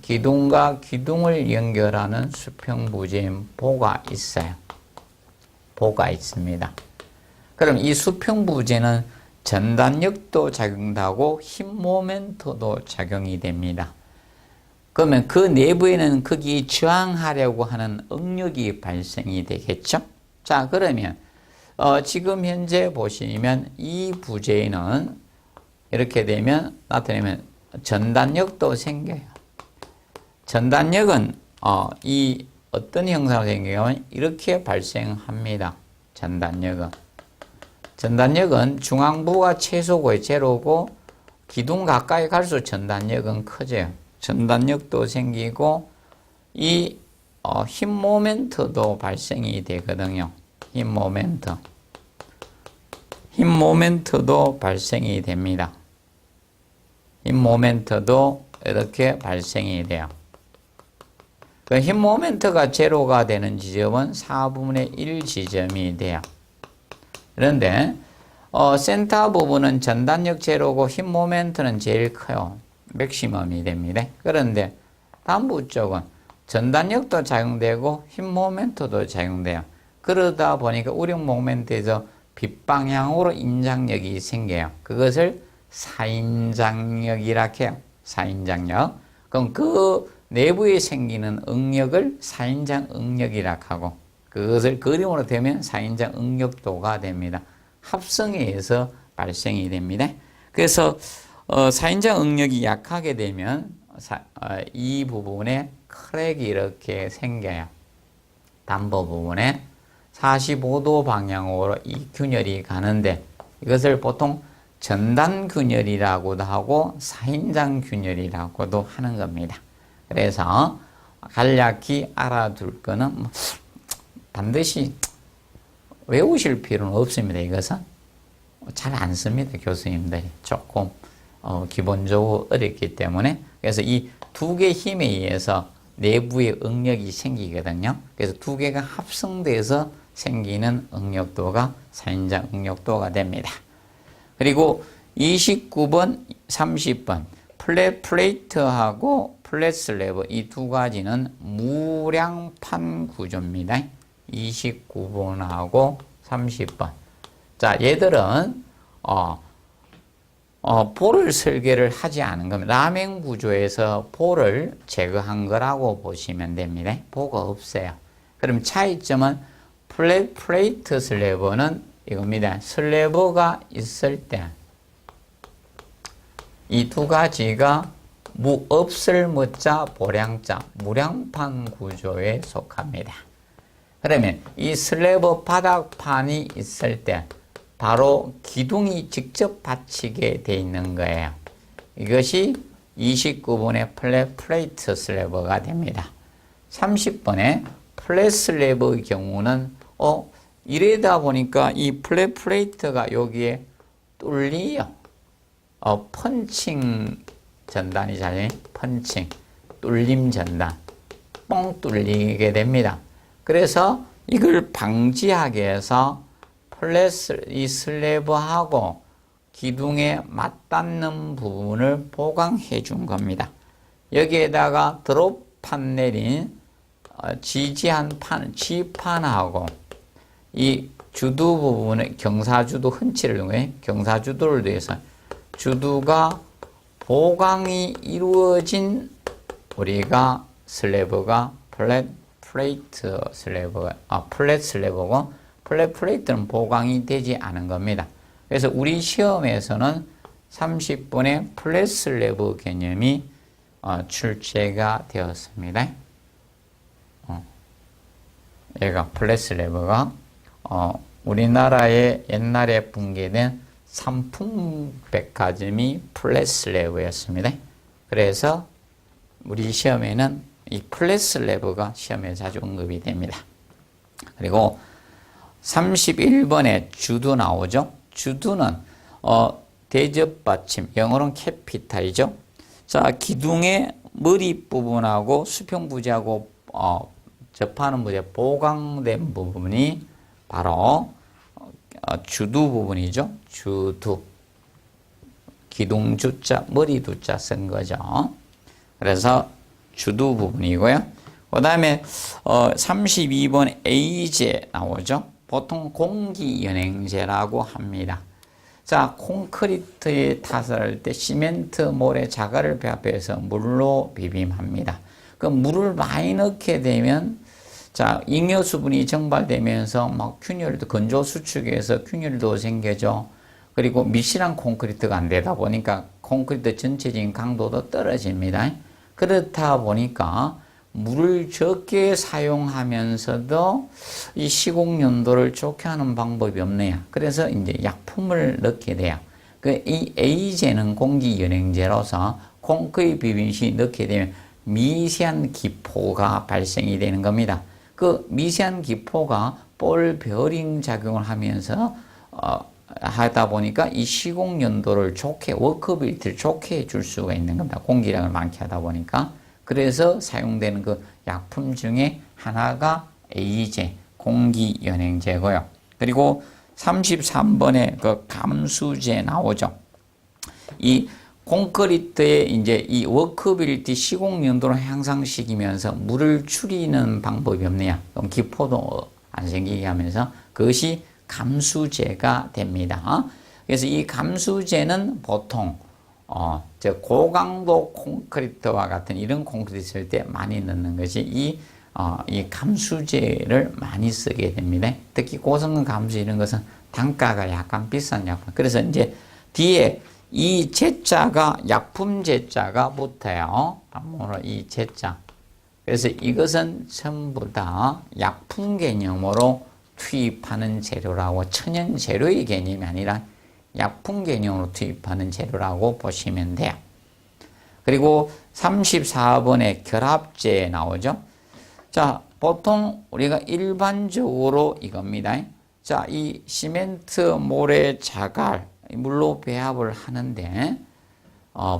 기둥과 기둥을 연결하는 수평부재인 보가 있어요. 보가 있습니다. 그럼 이 수평부재는 전단력도 작용하고 힘 모멘트도 작용이 됩니다. 그러면 그 내부에는 거기 저항하려고 하는 응력이 발생이 되겠죠? 자, 그러면 지금 현재 보시면 이 부재는 이렇게 되면 나타내면 전단력도 생겨요. 전단력은 이 어떤 형상으로 생기냐면 이렇게 발생합니다. 전단력은 중앙부가 최소고요. 제로고 기둥 가까이 갈수록 전단력은 커져요. 전단력도 생기고 이 힘 모멘트도 발생이 되거든요. 힘 모멘트도 발생이 됩니다. 힘 모멘트도 이렇게 발생이 돼요. 그 힘 모멘트가 제로가 되는 지점은 4분의 1 지점이 돼요. 그런데 센터 부분은 전단력 제로고 힘 모멘트는 제일 커요. 맥시멈이 됩니다. 그런데 단부 쪽은 전단력도 작용되고 힘 모멘트도 작용돼요. 그러다 보니까 우력 모멘트에서 빗방향으로 인장력이 생겨요. 그것을 4인장력이라 해요. 4인장력. 그럼 그 내부에 생기는 응력을 4인장 응력이라 하고 그것을 그림으로 대면 4인장 응력도가 됩니다. 합성에 의해서 발생이 됩니다. 그래서 4인장 응력이 약하게 되면 이 부분에 크랙이 이렇게 생겨요. 담보 부분에 45도 방향으로 이 균열이 가는데 이것을 보통 전단 균열이라고도 하고 4인장 균열이라고도 하는 겁니다. 그래서 간략히 알아둘 거는 반드시 외우실 필요는 없습니다. 이것은 잘 안 씁니다. 교수님들이 조금 기본적으로 어렵기 때문에. 그래서 이 두 개의 힘에 의해서 내부에 응력이 생기거든요. 그래서 두 개가 합성돼서 생기는 응력도가 4인장 응력도가 됩니다. 그리고 29번, 30번 플랫 플레이트하고 플랫 슬래브 이 두 가지는 무량판 구조입니다. 29번하고 30번. 자, 얘들은 볼을 설계를 하지 않은 겁니다. 라멘 구조에서 볼을 제거한 거라고 보시면 됩니다. 보가 없어요. 그럼 차이점은 플랫 플레이트 슬래브는 이겁니다. 슬래브가 있을 때 이 두 가지가 없을 무자 보량자 무량판 구조에 속합니다. 그러면 이 슬래브 바닥판이 있을 때 바로 기둥이 직접 받치게 돼 있는 거예요. 이것이 29번의 플랫 플레이트 슬래브가 됩니다. 30번의 플랫 슬래브의 경우는 이래다 보니까 이 플랫 플레이트가 여기에 뚫리요. 펀칭 전단이잖아요. 펀칭, 뚫림 전단, 뻥 뚫리게 됩니다. 그래서 이걸 방지하기 위해서 이 슬래브하고 기둥에 맞닿는 부분을 보강해 준 겁니다. 여기에다가 드롭판 내린 지지한 판, 지판하고 이 주두 부분에 경사주두 흔치를 이용해 경사주두를 위해서 주두가 보강이 이루어진 우리가 슬래브가 플랫 슬래브고 플랫 플레이트는 보강이 되지 않은 겁니다. 그래서 우리 시험에서는 30분의 플랫 슬래브 개념이 출제가 되었습니다. 얘가 플랫 슬래브가 우리나라에 옛날에 붕괴된 삼풍백화점이 플랫 슬래브였습니다. 그래서 우리 시험에는 이 플랫슬래브가 시험에 자주 언급이 됩니다. 그리고 31번에 주두 나오죠. 주두는 대접받침, 영어로는 캐피탈이죠. 자, 기둥의 머리 부분하고 수평부지하고 접하는 부지에 보강된 부분이 바로 주두 부분이죠. 주두. 기둥주자, 머리두자 쓴 거죠. 그래서 주두 부분이고요. 그 다음에 32번 A제 나오죠. 보통 공기연행제라고 합니다. 자, 콘크리트에 탓을 할 때 시멘트, 모래, 자갈을 배합해서 물로 비빔합니다. 그 물을 많이 넣게 되면 자, 잉여 수분이 증발되면서 막 균열도 건조 수축에서 균열도 생겨져. 그리고 미실한 콘크리트가 안 되다 보니까 콘크리트 전체적인 강도도 떨어집니다. 그렇다 보니까 물을 적게 사용하면서도 이 시공 연도를 좋게 하는 방법이 없네요. 그래서 이제 약품을 넣게 돼요. 이 A제는 공기연행제로서 콘크리트 비빔 시 넣게 되면 미세한 기포가 발생이 되는 겁니다. 그 미세한 기포가 볼 베어링 작용을 하면서 하다 보니까 이 시공 연도를 좋게, 워커빌리티를 좋게 해줄 수가 있는 겁니다. 공기량을 많게 하다 보니까. 그래서 사용되는 그 약품 중에 하나가 A제, 공기연행제고요. 그리고 33번에 그 감수제 나오죠. 이 콘크리트에 이제 이 워커빌리티 시공 연도를 향상시키면서 물을 줄이는 방법이 없네요. 그럼 기포도 안 생기게 하면서 그것이 감수제가 됩니다. 그래서 이 감수제는 보통 고강도 콘크리트와 같은 이런 콘크리트 쓸 때 많이 넣는 것이 이 감수제를 많이 쓰게 됩니다. 특히 고성능 감수 이런 것은 단가가 약간 비싼 약품. 그래서 이제 뒤에 이 제자가 약품 제자가 붙어요. 이 제자. 그래서 이것은 전부 다 약품 개념으로 투입하는 재료라고, 천연 재료의 개념이 아니라 약품 개념으로 투입하는 재료라고 보시면 돼요. 그리고 34번에 결합제 나오죠. 자, 보통 우리가 일반적으로 이겁니다. 자, 이 시멘트, 모래, 자갈, 물로 배합을 하는데,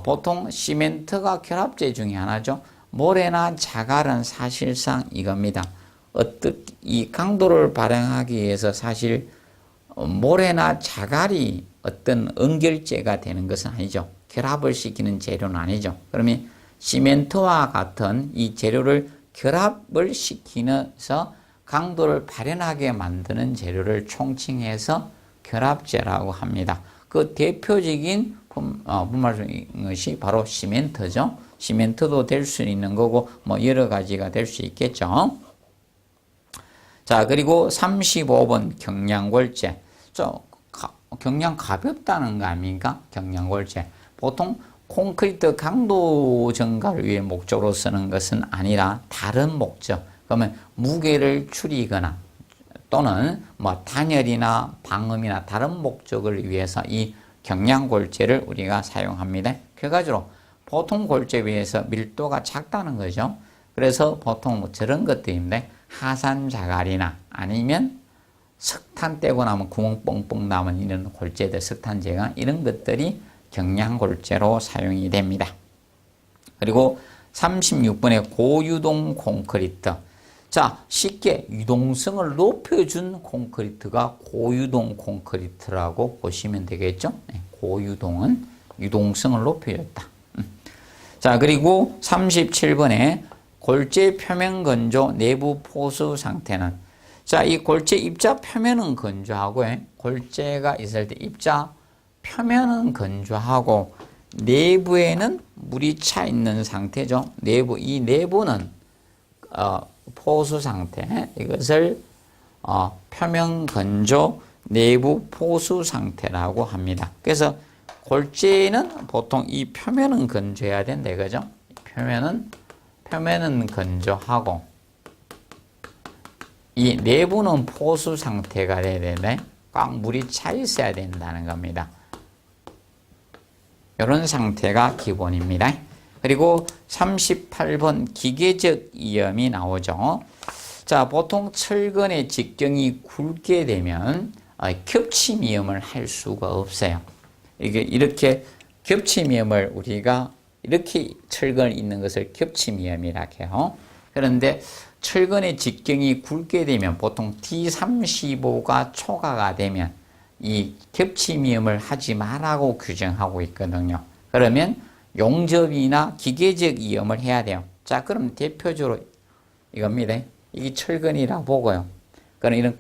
보통 시멘트가 결합제 중에 하나죠. 모래나 자갈은 사실상 이겁니다. 이 강도를 발행하기 위해서 사실 모래나 자갈이 어떤 연결제가 되는 것은 아니죠. 결합을 시키는 재료는 아니죠. 그러면 시멘트와 같은 이 재료를 결합을 시키면서 강도를 발현하게 만드는 재료를 총칭해서 결합제라고 합니다. 그 대표적인 분말인 것이 바로 시멘트죠. 시멘트도 될 수 있는 거고 뭐 여러 가지가 될 수 있겠죠. 자, 그리고 35번 경량골재. 경량 가볍다는 거 아닙니까? 경량골재. 보통 콘크리트 강도 증가를 위해 목적으로 쓰는 것은 아니라 다른 목적. 그러면 무게를 줄이거나 또는 뭐 단열이나 방음이나 다른 목적을 위해서 이 경량골재를 우리가 사용합니다. 결과적으로 보통 골재에 비해서 밀도가 작다는 거죠. 그래서 보통 뭐 저런 것들인데 하산자갈이나 아니면 석탄 떼고 나면 구멍 뻥뻥 나면 이런 골재들, 석탄재가 이런 것들이 경량골재로 사용이 됩니다. 그리고 36번에 고유동 콘크리트. 자, 쉽게 유동성을 높여준 콘크리트가 고유동 콘크리트라고 보시면 되겠죠. 고유동은 유동성을 높여줬다. 자, 그리고 37번에 골재 표면 건조, 내부 포수 상태는, 자, 이 골재 입자 표면은 건조하고 골재가 있을 때 입자 표면은 건조하고 내부에는 물이 차 있는 상태죠. 이 내부는 포수 상태, 이것을 표면 건조, 내부 포수 상태라고 합니다. 그래서 골재는 보통 이 표면은 건조해야 된다, 그죠? 표면은 건조하고 이 내부는 포수 상태가 돼야 되는데 꽉 물이 차 있어야 된다는 겁니다. 이런 상태가 기본입니다. 그리고 38번 기계적 이염이 나오죠. 자, 보통 철근의 직경이 굵게 되면 겹침이염을 할 수가 없어요. 이게 이렇게 겹침이염을 우리가 이렇게 철근이 있는 것을 겹침이염이라고 해요. 그런데 철근의 직경이 굵게 되면 보통 T35가 초과가 되면 이 겹침이염을 하지 말라고 규정하고 있거든요. 그러면 용접이나 기계적 이염을 해야 돼요. 자, 그럼 대표적으로 이겁니다. 이게 철근이라고 보고요. 그럼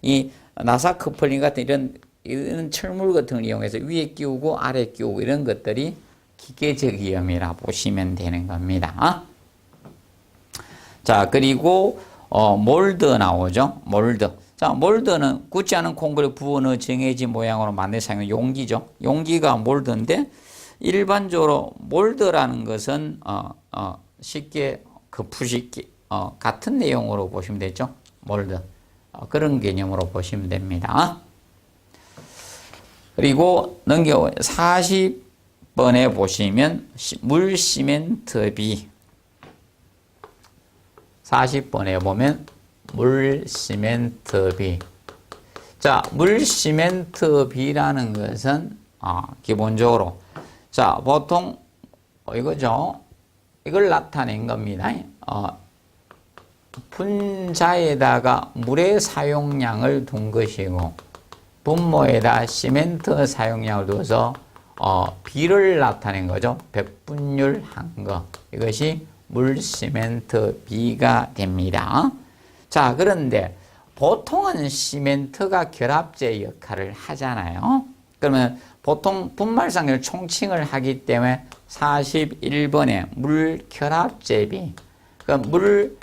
이 나사 커플링 같은 이런 철물 같은 걸 이용해서 위에 끼우고 아래 끼우고 이런 것들이 기계적 이염이라 보시면 되는 겁니다. 자, 그리고 몰드 나오죠. 몰드. 자, 몰드는 굳지 않은 콩크리트 부어 넣어 정해진 모양으로 만들 사용하는 용기죠. 용기가 몰드인데 일반적으로 몰드라는 것은 쉽게 같은 내용으로 보시면 되죠. 몰드. 그런 개념으로 보시면 됩니다. 그리고 넘겨 40번에 보시면 물 시멘트비 40번에 보면 물 시멘트비. 자, 물 시멘트비라는 것은 기본적으로 자, 보통 이거죠. 이걸 나타낸 겁니다. 분자에다가 물의 사용량을 둔 것이고 분모에다 시멘트 사용량을 둬서 비를 나타낸 거죠. 백분율 한 거. 이것이 물 시멘트 비가 됩니다. 자, 그런데 보통은 시멘트가 결합제 역할을 하잖아요. 그러면 보통 분말상을 총칭을 하기 때문에 41번에 물 결합제비. 그러니까 물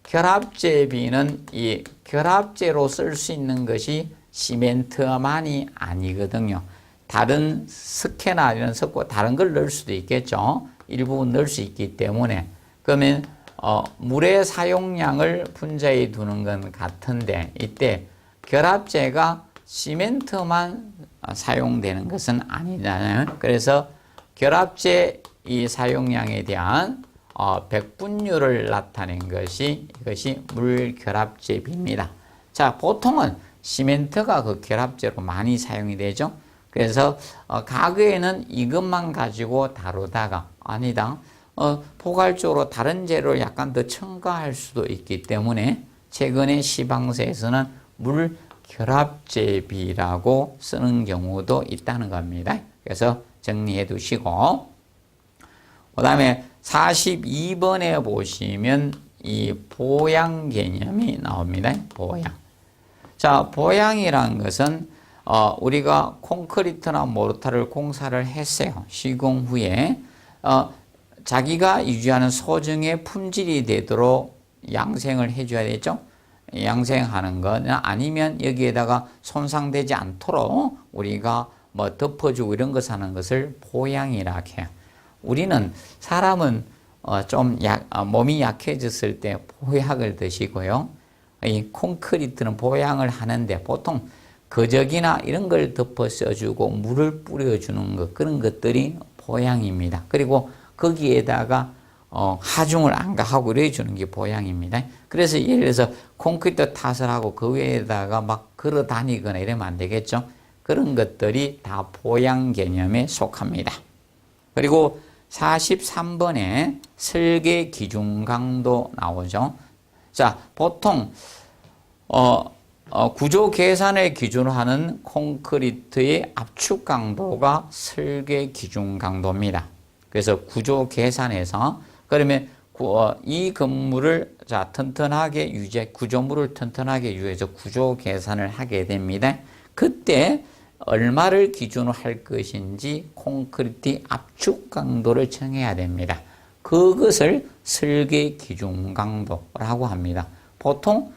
결합제비는 이 결합제로 쓸 수 있는 것이 시멘트만이 아니거든요. 다른 석회나 이런 석고 다른 걸 넣을 수도 있겠죠. 일부분 넣을 수 있기 때문에. 그러면 물의 사용량을 분자에 두는 건 같은데 이때 결합제가 시멘트만 사용되는 것은 아니잖아요. 그래서 결합제 이 사용량에 대한 백분율을 나타낸 것이 이것이 물결합제비입니다. 자, 보통은 시멘트가 그 결합제로 많이 사용이 되죠. 그래서 과거에는 이것만 가지고 다루다가 아니다. 포괄적으로 다른 재료를 약간 더 첨가할 수도 있기 때문에 최근에 시방서에서는 물결합제비라고 쓰는 경우도 있다는 겁니다. 그래서 정리해 두시고 그 다음에 42번에 보시면 이 보양 개념이 나옵니다. 보양. 자, 보양이란 것은 우리가 콘크리트나 모르타를 공사를 했어요. 시공 후에 자기가 유지하는 소정의 품질이 되도록 양생을 해줘야 되죠. 양생하는 거나 아니면 여기에다가 손상되지 않도록 우리가 뭐 덮어주고 이런 것 하는 것을 보양이라 해요. 우리는 사람은 좀 몸이 약해졌을 때 보약을 드시고요. 이 콘크리트는 보양을 하는데 보통 거적이나 이런 걸 덮어 써주고 물을 뿌려주는 것 그런 것들이 보양입니다. 그리고 거기에다가 하중을 안 가하고 이래주는 게 보양입니다. 그래서 예를 들어서 콘크리트 탓을 하고 그 위에다가 막 걸어 다니거나 이러면 안 되겠죠. 그런 것들이 다 보양 개념에 속합니다. 그리고 43번에 설계 기준 강도 나오죠. 자, 보통 구조 계산을 기준으로 하는 콘크리트의 압축 강도가 설계 기준 강도입니다. 그래서 구조 계산에서 그러면 이 건물을 자 튼튼하게 구조물을 튼튼하게 유지해서 구조 계산을 하게 됩니다. 그때 얼마를 기준으로 할 것인지 콘크리트 압축 강도를 정해야 됩니다. 그것을 설계 기준 강도라고 합니다. 보통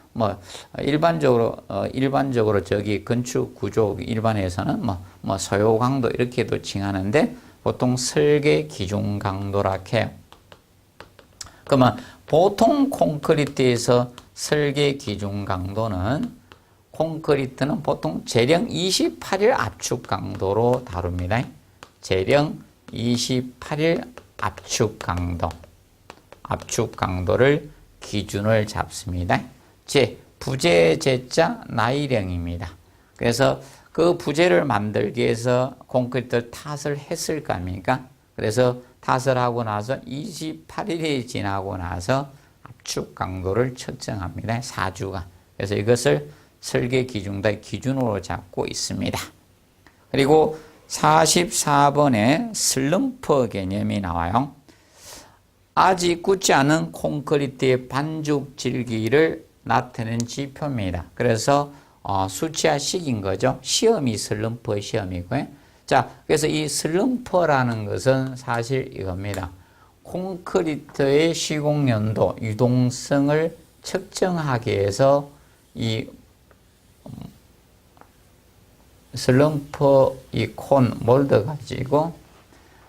일반적으로 저기 건축 구조 일반에서는 소요 강도 이렇게도 칭하는데 보통 설계 기준 강도라 해요. 그러면 보통 콘크리트에서 설계 기준 강도는 콘크리트는 보통 재령 28일 압축 강도로 다룹니다. 재령 28일 압축 강도를 기준을 잡습니다. 부재 제자 나일형입니다. 그래서 그 부재를 만들기 위해서 콘크리트 탓을 했을 거 아닙니까? 그래서 탓을 하고 나서 28일이 지나고 나서 압축 강도를 측정합니다. 4주가. 그래서 이것을 설계 기준의 기준으로 잡고 있습니다. 그리고 44번에 슬럼프 개념이 나와요. 아직 굳지 않은 콘크리트의 반죽 질기를 나타내는 지표입니다. 그래서 수치화식인 거죠. 시험이 슬럼프 시험이고요. 자, 그래서 이 슬럼프라는 것은 사실 이겁니다. 콘크리트의 시공연도, 유동성을 측정하기 위해서 이 슬럼프 이 콘 몰드 가지고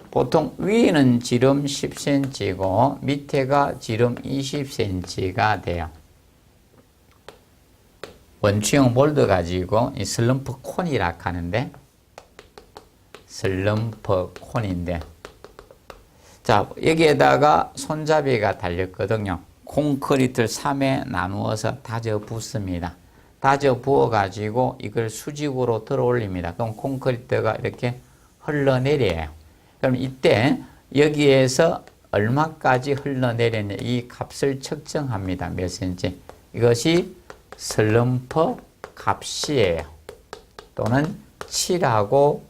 보통 위에는 지름 10cm고 밑에가 지름 20cm가 돼요. 원추형 몰드 가지고 이 슬럼프 콘이라 하는데 슬럼프 콘인데 자, 여기에다가 손잡이가 달렸거든요. 콘크리트를 3에 나누어서 다져 붓습니다. 다져 부어 가지고 이걸 수직으로 들어 올립니다. 그럼 콘크리트가 이렇게 흘러내려요. 그럼 이때 여기에서 얼마까지 흘러내렸냐 이 값을 측정합니다. 몇 cm? 이것이 슬럼프 값이에요. 또는 7하고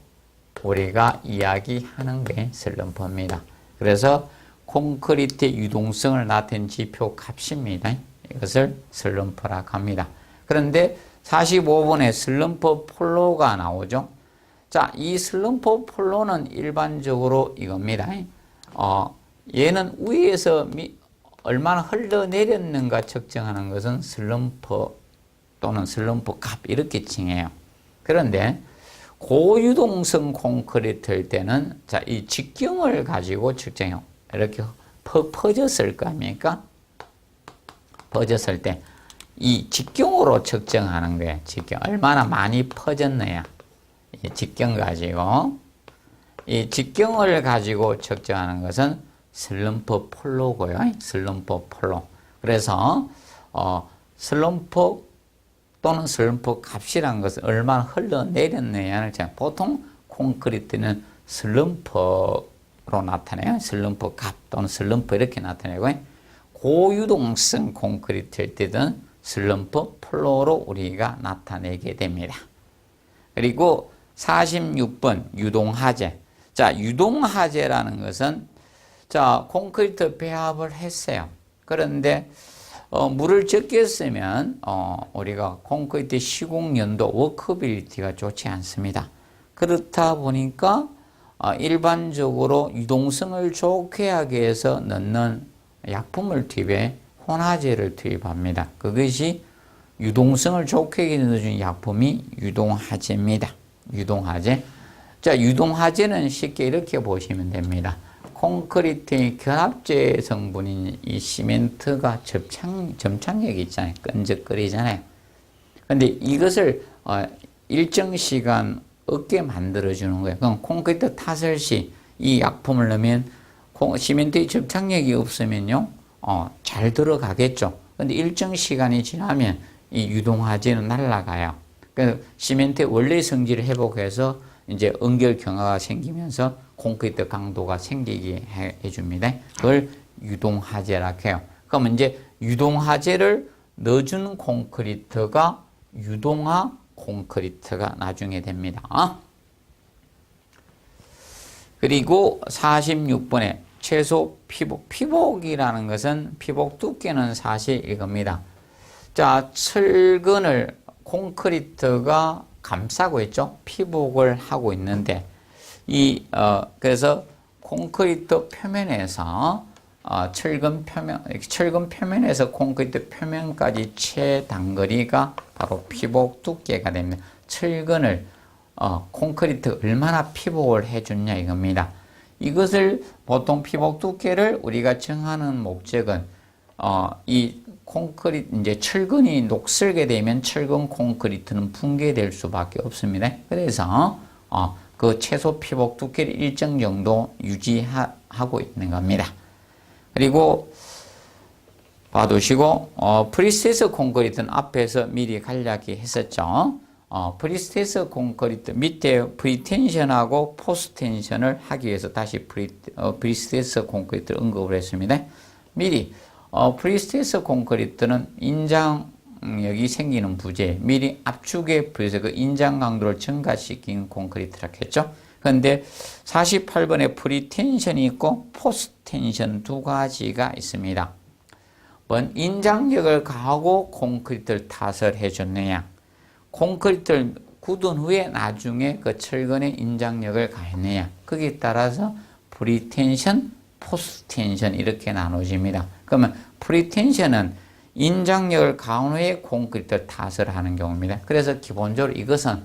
우리가 이야기하는 게 슬럼프입니다. 그래서 콘크리트의 유동성을 나타낸 지표 값입니다. 이것을 슬럼프라고 합니다. 그런데 45번에 슬럼프 폴로가 나오죠. 자, 이 슬럼프 폴로는 일반적으로 이겁니다. 얘는 위에서 얼마나 흘러내렸는가 측정하는 것은 슬럼프 또는 슬럼프 값 이렇게 칭해요. 그런데 고유동성 콘크리트일 때는 자, 이 직경을 가지고 측정해요. 이렇게 퍼졌을 거 아닙니까? 퍼졌을 때 이 직경으로 측정하는 거예요. 직경. 얼마나 많이 퍼졌느냐. 이 직경 가지고. 이 직경을 가지고 측정하는 것은 슬럼프 폴로고요. 슬럼프 폴로. 그래서, 슬럼프 또는 슬럼프 값이라는 것은 얼마나 흘러내렸느냐를 보통 콘크리트는 슬럼프로 나타내요. 슬럼프 값 또는 슬럼프 이렇게 나타내고 고유동성 콘크리트일 때는 슬럼프 플로로 우리가 나타내게 됩니다. 그리고 46번 유동하재. 자, 유동하재라는 것은 자, 콘크리트 배합을 했어요. 그런데 물을 적게 쓰면 우리가 콘크리트 시공 연도 워크빌리티가 좋지 않습니다. 그렇다 보니까 일반적으로 유동성을 좋게 하기 위해서 넣는 약품을 투입해 혼화제를 투입합니다. 그것이 유동성을 좋게 넣어준 약품이 유동화제입니다. 유동화제. 자, 유동화제는 쉽게 이렇게 보시면 됩니다. 콘크리트의 결합제 성분인 이 시멘트가 점착력이 있잖아요. 끈적거리잖아요. 근데 이것을 일정 시간 없게 만들어주는 거예요. 그럼 콘크리트 탓을 시 이 약품을 넣으면 시멘트의 접착력이 없으면요, 잘 들어가겠죠. 근데 일정 시간이 지나면 이 유동화제는 날아가요. 그래서 시멘트의 원래 성질을 회복해서 이제 연결 경화가 생기면서 콘크리트 강도가 생기게 해줍니다. 그걸 유동화제라고 해요. 그럼 이제 유동화제를 넣어준 콘크리트가 유동화 콘크리트가 나중에 됩니다. 그리고 46번에 최소 피복. 피복이라는 것은 피복 두께는 사실 이겁니다. 자, 철근을 콘크리트가 감싸고 있죠. 피복을 하고 있는데 그래서 콘크리트 표면에서 철근 표면에서 콘크리트 표면까지 최단거리가 바로 피복 두께가 됩니다. 철근을 콘크리트 얼마나 피복을 해줬냐 이겁니다. 이것을 보통 피복 두께를 우리가 정하는 목적은 이 콘크리트 이제 철근이 녹슬게 되면 철근 콘크리트는 붕괴될 수밖에 없습니다. 그래서 그 최소 피복 두께를 일정 정도 유지하고 있는 겁니다. 그리고 봐두시고 프리스테이스 콘크리트는 앞에서 미리 간략히 했었죠. 프리스테이스 콘크리트 밑에 프리텐션하고 포스텐션을 하기 위해서 다시 프리스테이스 콘크리트를 언급을 했습니다. 미리 프리스테이스 콘크리트는 인장력이 생기는 부재, 미리 압축에 비해서 그 인장 강도를 증가시킨 콘크리트라고 했죠. 그런데 48번에 프리텐션이 있고 포스텐션 두 가지가 있습니다. 인장력을 가하고 콘크리트를 탓을 해줬느냐, 콘크리트를 굳은 후에 나중에 그 철근에 인장력을 가했느냐, 거기에 따라서 프리텐션, 포스텐션 이렇게 나눠집니다. 그러면 프리텐션은 인장력을 가한 후에 콘크리트를 탓을 하는 경우입니다. 그래서 기본적으로 이것은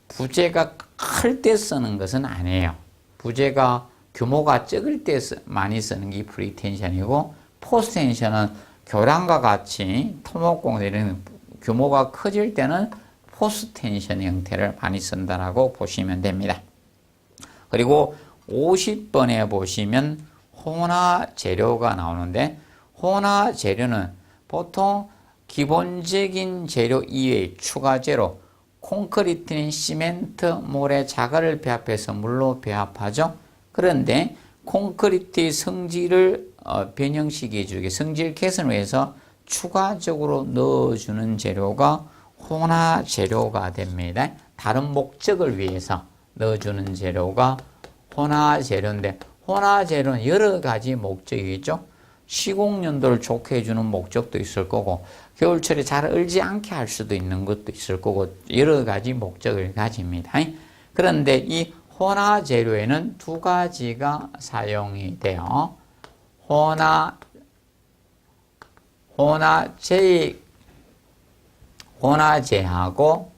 부재가 클 때 쓰는 것은 아니에요. 부재가 규모가 적을 때 많이 쓰는 게 프리텐션이고, 포스텐션은 교량과 같이 토목공들은 규모가 커질 때는 포스텐션 형태를 많이 쓴다라고 보시면 됩니다. 그리고 50번에 보시면 혼화 재료가 나오는데, 혼화 재료는 보통 기본적인 재료 이외의 추가 재료, 콘크리트는 시멘트, 모래, 자갈을 배합해서 물로 배합하죠. 그런데 콘크리트의 성질을 변형시켜 주기, 성질 개선을 위해서 추가적으로 넣어주는 재료가 혼화 재료가 됩니다. 다른 목적을 위해서 넣어주는 재료가 혼화 재료인데, 혼화 재료는 여러 가지 목적이 있죠. 시공연도를 좋게 해주는 목적도 있을 거고, 겨울철에 잘 얼지 않게 할 수도 있는 것도 있을 거고, 여러 가지 목적을 가집니다. 그런데 이 혼화 재료에는 두 가지가 사용이 돼요. 혼화제하고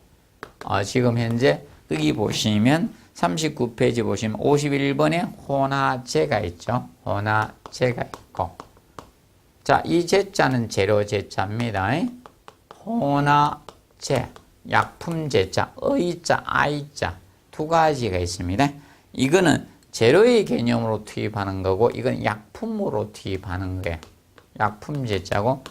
지금 현재 여기 보시면 39페이지 보시면 51번에 혼화제가 있죠. 혼화제가 있고, 자, 이 제자는 재료 제자입니다. 혼화제, 약품 제자, 의자, 아이자 두 가지가 있습니다. 이거는 재료의 개념으로 투입하는 거고, 이건 약품으로 투입하는 거예요. 약품 제자고,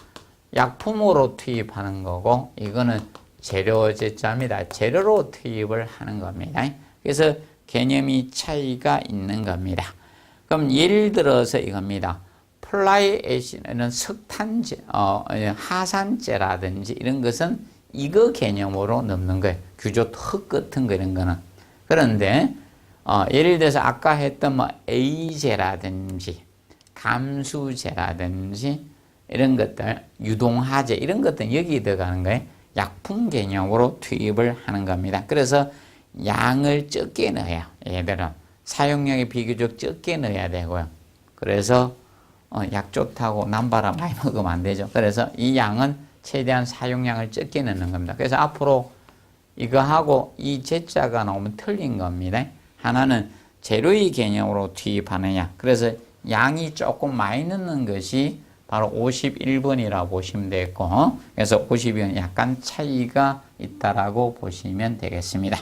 약품으로 투입하는 거고, 이거는 재료 제자입니다. 재료로 투입을 하는 겁니다. 그래서 개념이 차이가 있는 겁니다. 그럼 예를 들어서 이겁니다. 플라이 애시는 석탄제, 하산제라든지 이런 것은 이거 개념으로 넣는 거예요. 규조 흙 같은 거 이런 거는. 그런데 예를 들어서 아까 했던 A제라든지 감수제라든지 이런 것들, 유동화제 이런 것들은 여기 들어가는 거예요. 약품 개념으로 투입을 하는 겁니다. 그래서 양을 적게 넣어요. 얘들은 사용량이 비교적 적게 넣어야 되고요. 그래서 약 좋다고 남바라 많이 먹으면 안 되죠. 그래서 이 양은 최대한 사용량을 적게 넣는 겁니다. 그래서 앞으로 이거 하고 이 제자가 나오면 틀린 겁니다. 하나는 재료의 개념으로 투입하느냐. 그래서 양이 조금 많이 넣는 것이 바로 51번이라고 보시면 되겠고, 그래서 52번 약간 차이가 있다라고 보시면 되겠습니다.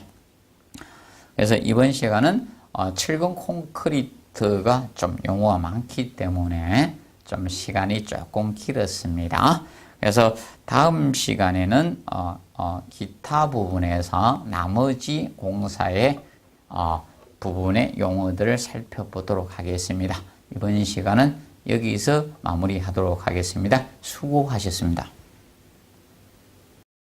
그래서 이번 시간은 철근 콘크리트가 좀 용어가 많기 때문에 좀 시간이 조금 길었습니다. 그래서 다음 시간에는 기타 부분에서 나머지 공사의 부분의 용어들을 살펴보도록 하겠습니다. 이번 시간은 여기서 마무리하도록 하겠습니다. 수고하셨습니다.